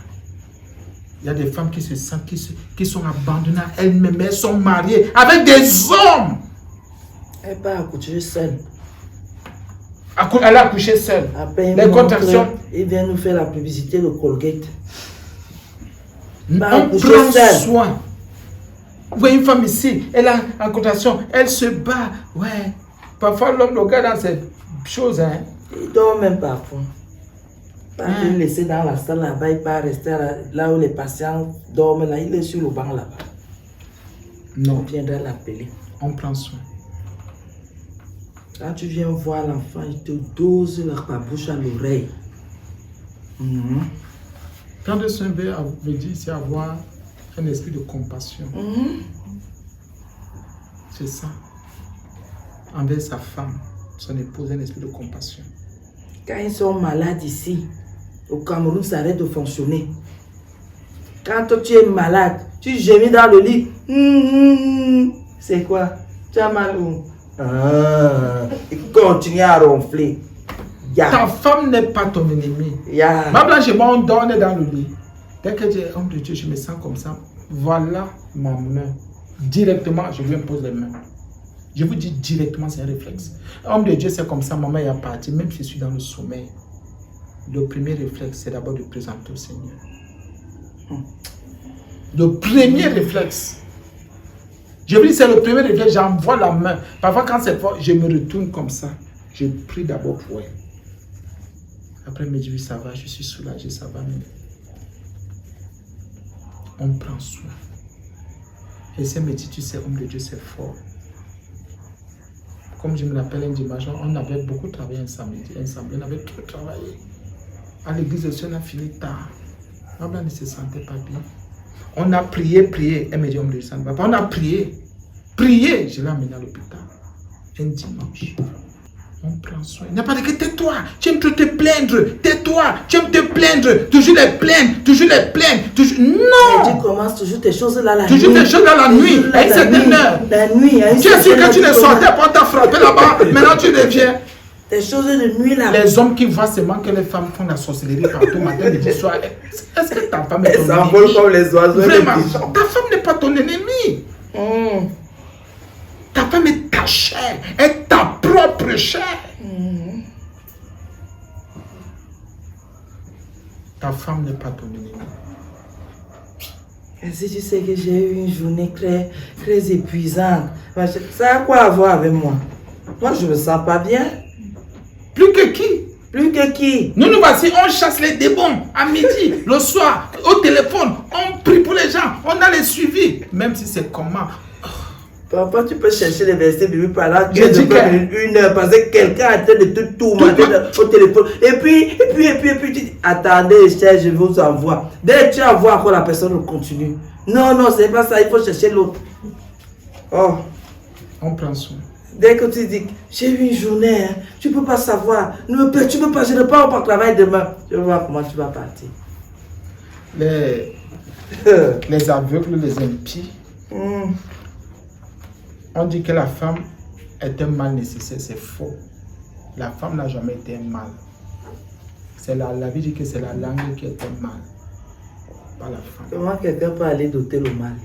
Il y a des femmes qui se sentent, qui sont abandonnées à elles-mêmes. Elles sont mariées avec des hommes. Elle part accoucher seule. Elle a accouché seule. Après, les contractions. Il vient nous faire la publicité de Colgate. On prend soin. Vous voyez une femme ici, elle a en contraction, elle se bat. Ouais. Parfois, l'homme le regarde dans ces choses. Hein. Il dort même parfois. Pas le laisser dans la salle là-bas, il pas rester là où les patients dorment. Là, il est sur le banc là-bas. Non. On viendra l'appeler. On prend soin. Quand tu viens voir l'enfant, il te dose la bouche à l'oreille. Quand le Saint-Père veut dire, c'est avoir un esprit de compassion. C'est ça. Envers sa femme, son épouse, un esprit de compassion. Quand ils sont malades ici, au Cameroun, ça arrête de fonctionner. Quand toi, tu es malade, tu gémis dans le lit. C'est quoi? Tu as mal où? Et continue à ronfler. Ta femme n'est pas ton ennemi. Ma blanche et moi, on dort dans le lit. Dès que je dis, homme de Dieu, je me sens comme ça. Voilà ma main. Directement, je lui impose les mains. Je vous dis directement, c'est un réflexe. Homme de Dieu, c'est comme ça, maman est partie, même si je suis dans le sommeil. Le premier réflexe, c'est d'abord de présenter au Seigneur. Le premier réflexe. Je vous dis, c'est le premier réflexe, j'envoie la main. Parfois, quand c'est fort, je me retourne comme ça. Je prie d'abord pour elle. Après, elle me dit, oui, ça va, je suis soulagé, ça va mieux. On prend soin. Et ça me dit, tu sais, homme de Dieu, c'est fort. Comme je me rappelle un dimanche, on avait beaucoup travaillé un samedi, on avait trop travaillé. À l'église aussi, on a fini tard. Ma blanche ne se sentait pas bien. On a prié. Elle me dit, homme de Dieu, ça ne va pas. On a prié. Je l'ai amené à l'hôpital. Un dimanche. On prend soin. Il n'y a pas de que tais-toi. Tu aimes te plaindre. Tais-toi. Tu aimes te plaindre. Toujours les plaindre. Toujours... Non. Tu commences toujours tes choses là la nuit. Toujours tes choses là la nuit. À une certaine heure. La nuit. Tu es sûr que tu ne sortais pas, on t'a frappé là-bas. Maintenant tu reviens. Des choses de nuit là. Les hommes qui voient seulement que les femmes font la sorcellerie partout matin, midi, soir. Est-ce que ta femme est ton ennemi? Elles s'envolent comme les oiseaux. Vraiment. Ta femme n'est pas ton ennemi. Ta femme est ta chair, est ta propre chair. Ta femme n'est pas ton ennemi. Et si tu sais que j'ai eu une journée très épuisante, ça a quoi à voir avec moi? Moi, je ne me sens pas bien. Plus que qui? Plus que qui? Nous voici, on chasse les démons à midi, le soir, au téléphone, on prie pour les gens, on a les suivis, même si c'est comment. Papa, tu peux chercher les versets bibliques par là, une heure, parce que quelqu'un est en train de te tourmenter au téléphone. Et puis, tu dis, attendez, cher, je vous envoie. Dès que tu envoies encore, la personne continue. Non, c'est pas ça, il faut chercher l'autre. Oh. On prend soin. Dès que tu dis, j'ai eu une journée, hein, tu ne peux pas savoir. Tu peux pas, je ne pars pas travailler demain. Je vais voir comment tu vas partir. Les aveugles, les impies. On dit que la femme est un mal nécessaire, c'est faux. La femme n'a jamais été un mal. La vie dit que c'est la langue qui est un mal, pas la femme. Comment quelqu'un peut aller doter le mal?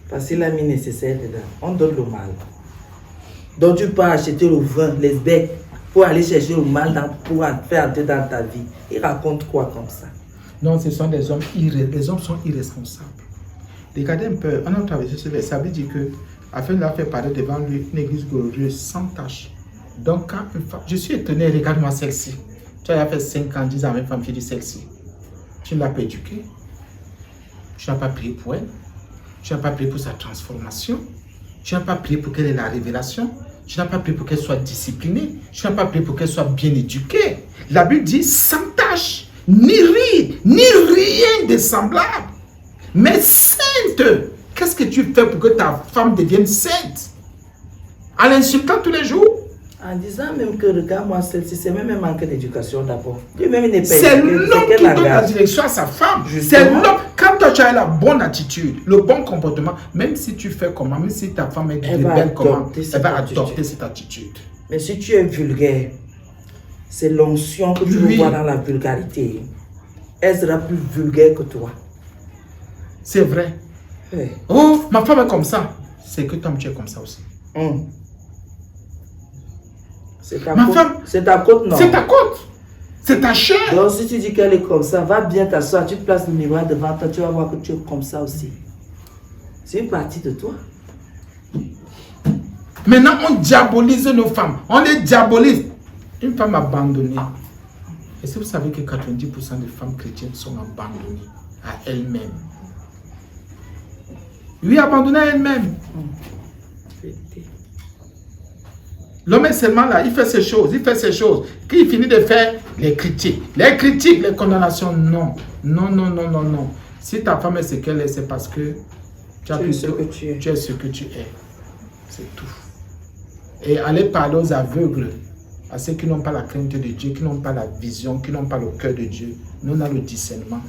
Parce qu'il a mis nécessaire dedans. On donne le mal. Donc tu peux acheter le vin, les becs, pour aller chercher le mal pour faire entrer dans ta vie. Il raconte quoi comme ça? Non, ce sont des hommes les hommes sont irresponsables. Regardez un peu, on a traversé ce verset, ça veut dire que afin de la faire paraître devant lui une église glorieuse sans tache. Donc quand une femme, je suis étonné, regarde-moi celle-ci. Tu as fait 5 ans, 10 ans, même femme qui dit celle-ci. Tu ne l'as pas éduquée. Tu n'as pas prié pour elle. Tu n'as pas prié pour sa transformation. Tu n'as pas prié pour qu'elle ait la révélation. Tu n'as pas prié pour qu'elle soit disciplinée. Tu n'as pas prié pour qu'elle soit bien éduquée. La Bible dit sans tache, ni ride, ni rien de semblable. Mais sainte. Qu'est-ce que tu fais pour que ta femme devienne sainte? En l'insultant tous les jours? En disant même que, regarde-moi, c'est même un manque d'éducation d'abord. Lui-même, il n'est pas C'est éduqué. l'homme qui donne la direction à sa femme. C'est l'homme. Quand toi, tu as la bonne attitude, le bon comportement, même si tu fais comment, même si ta femme est belle comment, elle va adopter cette attitude. Mais si tu es vulgaire, c'est l'onction que tu veux voir dans la vulgarité. Elle sera plus vulgaire que toi. C'est vrai. Oui. Oh, ma femme est comme ça. C'est que toi, tu es comme ça aussi. C'est ta côte. Femme, c'est ta côte, non? C'est ta côte. C'est ta chair. Donc, si tu dis qu'elle est comme ça, va bien t'asseoir, tu places le miroir devant toi, tu vas voir que tu es comme ça aussi. C'est une partie de toi. Maintenant, on diabolise nos femmes. On les diabolise. Une femme abandonnée. Est-ce que vous savez que 90% des femmes chrétiennes sont abandonnées à elles-mêmes? Oui, abandonnées à elles-mêmes. L'homme est seulement là, il fait ses choses, il fait ses choses. Quand il finit de faire les critiques, les condamnations, non. Non, non, non, non, non. Si ta femme est ce qu'elle est, c'est parce que tu es ce que tu es. C'est tout. Et aller parler aux aveugles, à ceux qui n'ont pas la crainte de Dieu, qui n'ont pas la vision, qui n'ont pas le cœur de Dieu. Nous, on a le discernement.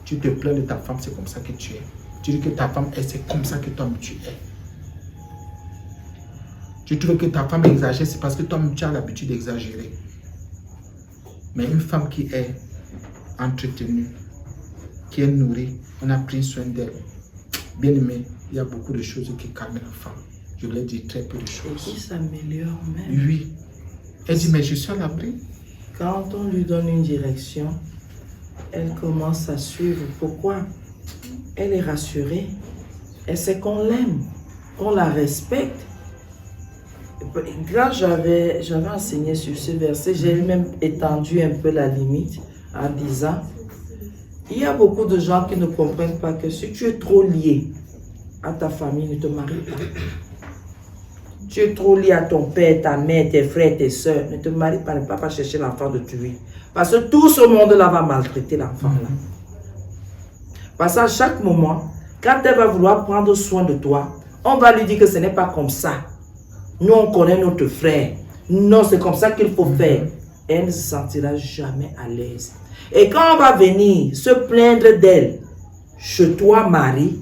Tu te plains de ta femme, c'est comme ça que tu es. Tu dis que ta femme est, c'est comme ça que toi-même tu es. Tu trouves que ta femme exagère, c'est parce que toi-même tu as l'habitude d'exagérer. Mais une femme qui est entretenue, qui est nourrie, on a pris soin d'elle. Bien aimé, il y a beaucoup de choses qui calment la femme. Je voulais dire très peu de choses. Et qui s'améliore même. Oui. Elle dit, mais je suis à l'abri. Quand on lui donne une direction, elle commence à suivre. Pourquoi? Elle est rassurée. Elle sait qu'on l'aime, qu'on la respecte. Quand j'avais enseigné sur ce verset, j'ai même étendu un peu la limite en disant, il y a beaucoup de gens qui ne comprennent pas que si tu es trop lié à ta famille, ne te marie pas. Tu es trop lié à ton père, ta mère, tes frères, tes soeurs, ne te marie pas, ne pas chercher l'enfant de tuer. Parce que tout ce monde-là va maltraiter l'enfant-là. Parce qu'à chaque moment, quand elle va vouloir prendre soin de toi, on va lui dire que ce n'est pas comme ça. Nous, on connaît notre frère. Non, c'est comme ça qu'il faut faire. Elle ne se sentira jamais à l'aise. Et quand on va venir se plaindre d'elle, chez toi, Marie,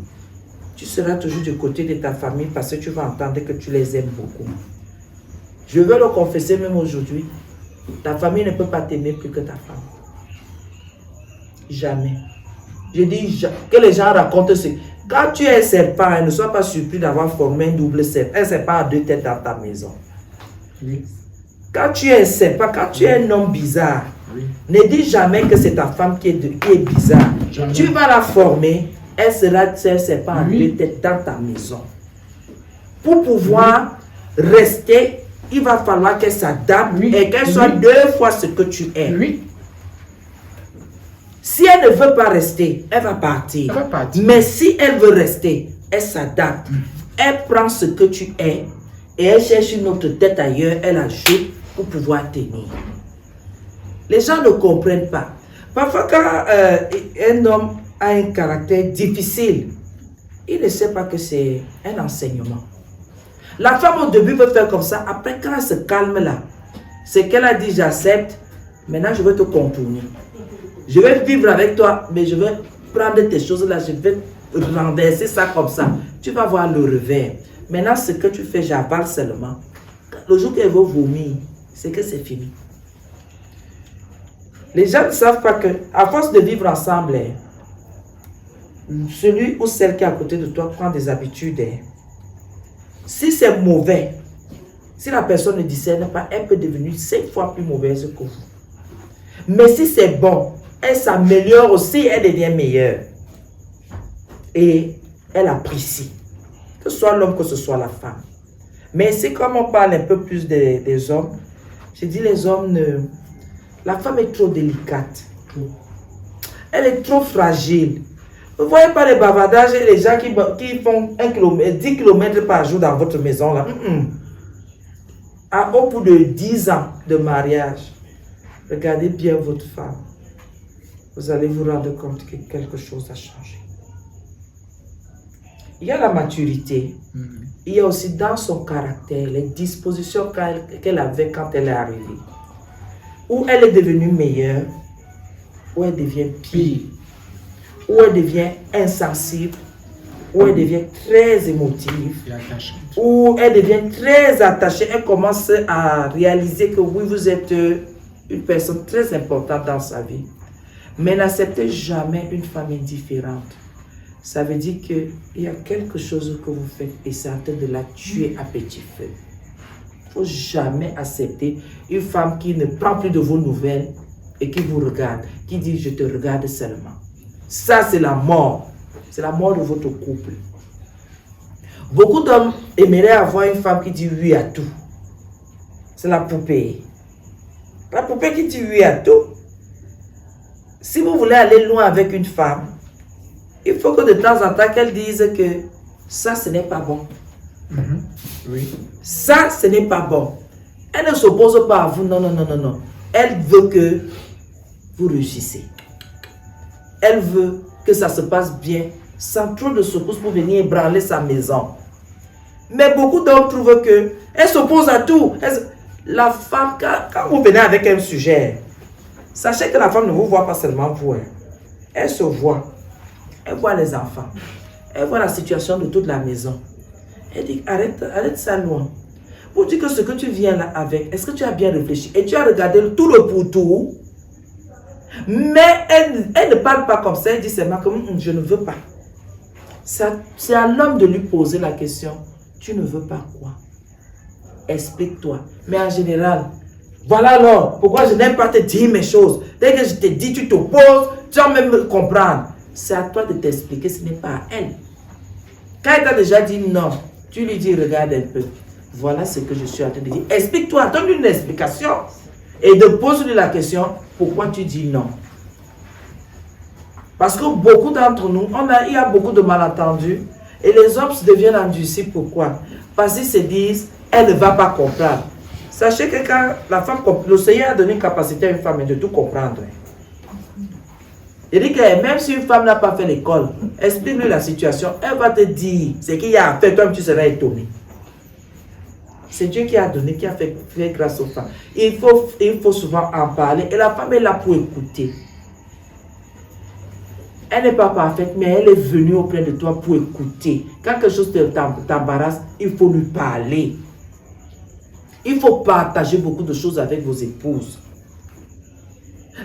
tu seras toujours du côté de ta famille parce que tu vas entendre que tu les aimes beaucoup. Je veux le confesser même aujourd'hui. Ta famille ne peut pas t'aimer plus que ta femme. Jamais. Je dis que les gens racontent ce. Quand tu es serpent, ne sois pas surpris d'avoir formé un double serpent. Un serpent à deux têtes dans ta maison. Oui. Quand tu es serpent, quand tu es un homme bizarre, ne dis jamais que c'est ta femme qui est bizarre. Jamais. Tu vas la former, elle sera un serpent à deux têtes dans ta maison. Pour pouvoir rester, il va falloir qu'elle s'adapte et qu'elle soit deux fois ce que tu es. Oui. Si elle ne veut pas rester, elle va partir. Elle va partir. Mais si elle veut rester, elle s'adapte. Elle prend ce que tu es et elle cherche une autre tête ailleurs, elle ajoute pour pouvoir tenir. Les gens ne comprennent pas. Parfois, quand un homme a un caractère difficile, il ne sait pas que c'est un enseignement. La femme au début veut faire comme ça. Après, quand elle se calme là, c'est qu'elle a dit j'accepte. Maintenant, je vais te contourner. Je vais vivre avec toi, mais je vais prendre tes choses là, je vais renverser ça comme ça. Tu vas voir le revers. Maintenant, ce que tu fais, j'avale seulement. Le jour qu'elle va vomir, c'est que c'est fini. Les gens ne savent pas que, à force de vivre ensemble, celui ou celle qui est à côté de toi prend des habitudes. Si c'est mauvais, si la personne ne discerne pas, elle peut devenir 5 fois plus mauvaise que vous. Mais si c'est bon, elle s'améliore aussi, elle devient meilleure. Et elle apprécie. Que ce soit l'homme, que ce soit la femme. Mais c'est comme on parle un peu plus des hommes. Je dis les hommes, la femme est trop délicate. Elle est trop fragile. Vous ne voyez pas les bavardages et les gens qui font 10 km par jour dans votre maison là. Au bout de 10 ans de mariage, regardez bien votre femme. Vous allez vous rendre compte que quelque chose a changé. il y a la maturité. Il y a aussi dans son caractère, les dispositions qu'elle avait quand elle est arrivée. Où elle est devenue meilleure, où elle devient pire, où elle devient insensible, où elle devient très émotive, où elle devient très attachée. Elle commence à réaliser que oui, vous êtes une personne très importante dans sa vie. Mais n'acceptez jamais une femme indifférente. Ça veut dire qu'il y a quelque chose que vous faites et c'est en train de la tuer à petit feu. Il ne faut jamais accepter une femme qui ne prend plus de vos nouvelles et qui vous regarde, qui dit « je te regarde seulement ». Ça, c'est la mort. C'est la mort de votre couple. Beaucoup d'hommes aimeraient avoir une femme qui dit oui à tout. C'est la poupée. La poupée qui dit oui à tout. Si vous voulez aller loin avec une femme, il faut que de temps en temps qu'elle dise que ça, ce n'est pas bon. Oui. Ça, ce n'est pas bon. Elle ne s'oppose pas à vous. Non, non, non, non, non. Elle veut que vous réussissez. Elle veut que ça se passe bien, sans trop de secousses pour venir ébranler sa maison. Mais beaucoup d'hommes trouvent qu'elle s'oppose à tout. La femme, quand vous venez avec un sujet, sachez que la femme ne vous voit pas seulement vous. Hein. Elle se voit. Elle voit les enfants. Elle voit la situation de toute la maison. Elle dit, arrête ça loin. Pour dire que ce que tu viens là avec, est-ce que tu as bien réfléchi? Et tu as regardé tout le pourtour. Mais elle ne parle pas comme ça. Elle dit seulement que je ne veux pas. C'est à l'homme de lui poser la question. Tu ne veux pas quoi? Explique-toi. Mais en général, voilà alors pourquoi je n'aime pas te dire mes choses. Dès que je te dis, tu t'opposes, tu vas même me comprendre. C'est à toi de t'expliquer, ce n'est pas à elle. Quand elle t'a déjà dit non, tu lui dis, regarde un peu. Voilà ce que je suis en train de dire. Explique-toi, donne une explication. Et de poser-lui la question, pourquoi tu dis non? Parce que beaucoup d'entre nous, il y a beaucoup de malentendus. Et les hommes se deviennent endurcis. Pourquoi? Parce qu'ils se disent, elle ne va pas comprendre. Sachez que quand la femme, le Seigneur a donné une capacité à une femme de tout comprendre. Il dit que même si une femme n'a pas fait l'école, explique-lui la situation, elle va te dire ce qu'il y a à faire, toi tu seras étonné. C'est Dieu qui a donné, qui a fait grâce aux femmes. Il faut souvent en parler et la femme est là pour écouter. Elle n'est pas parfaite, mais elle est venue auprès de toi pour écouter. Quand quelque chose t'embarrasse, il faut lui parler. Il faut partager beaucoup de choses avec vos épouses.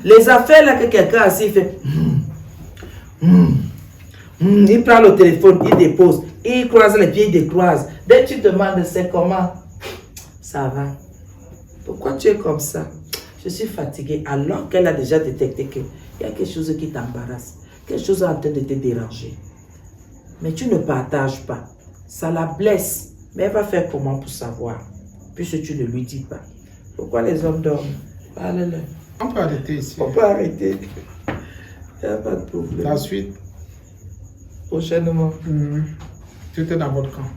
Les affaires là que quelqu'un assis, il fait il prend le téléphone, il dépose, il croise les pieds, il décroise. Dès que tu demandes c'est comment, ça va. Pourquoi tu es comme ça? Je suis fatiguée. Alors qu'elle a déjà détecté qu'il y a quelque chose qui t'embarrasse, quelque chose est en train de te déranger. Mais tu ne partages pas. Ça la blesse. Mais elle va faire comment pour savoir? Puisque tu ne lui dis pas. Pourquoi les hommes dorment? Parle-leur. On peut arrêter ici. On peut arrêter. Il n'y a pas de problème. La suite. Prochainement. Tout est dans votre camp.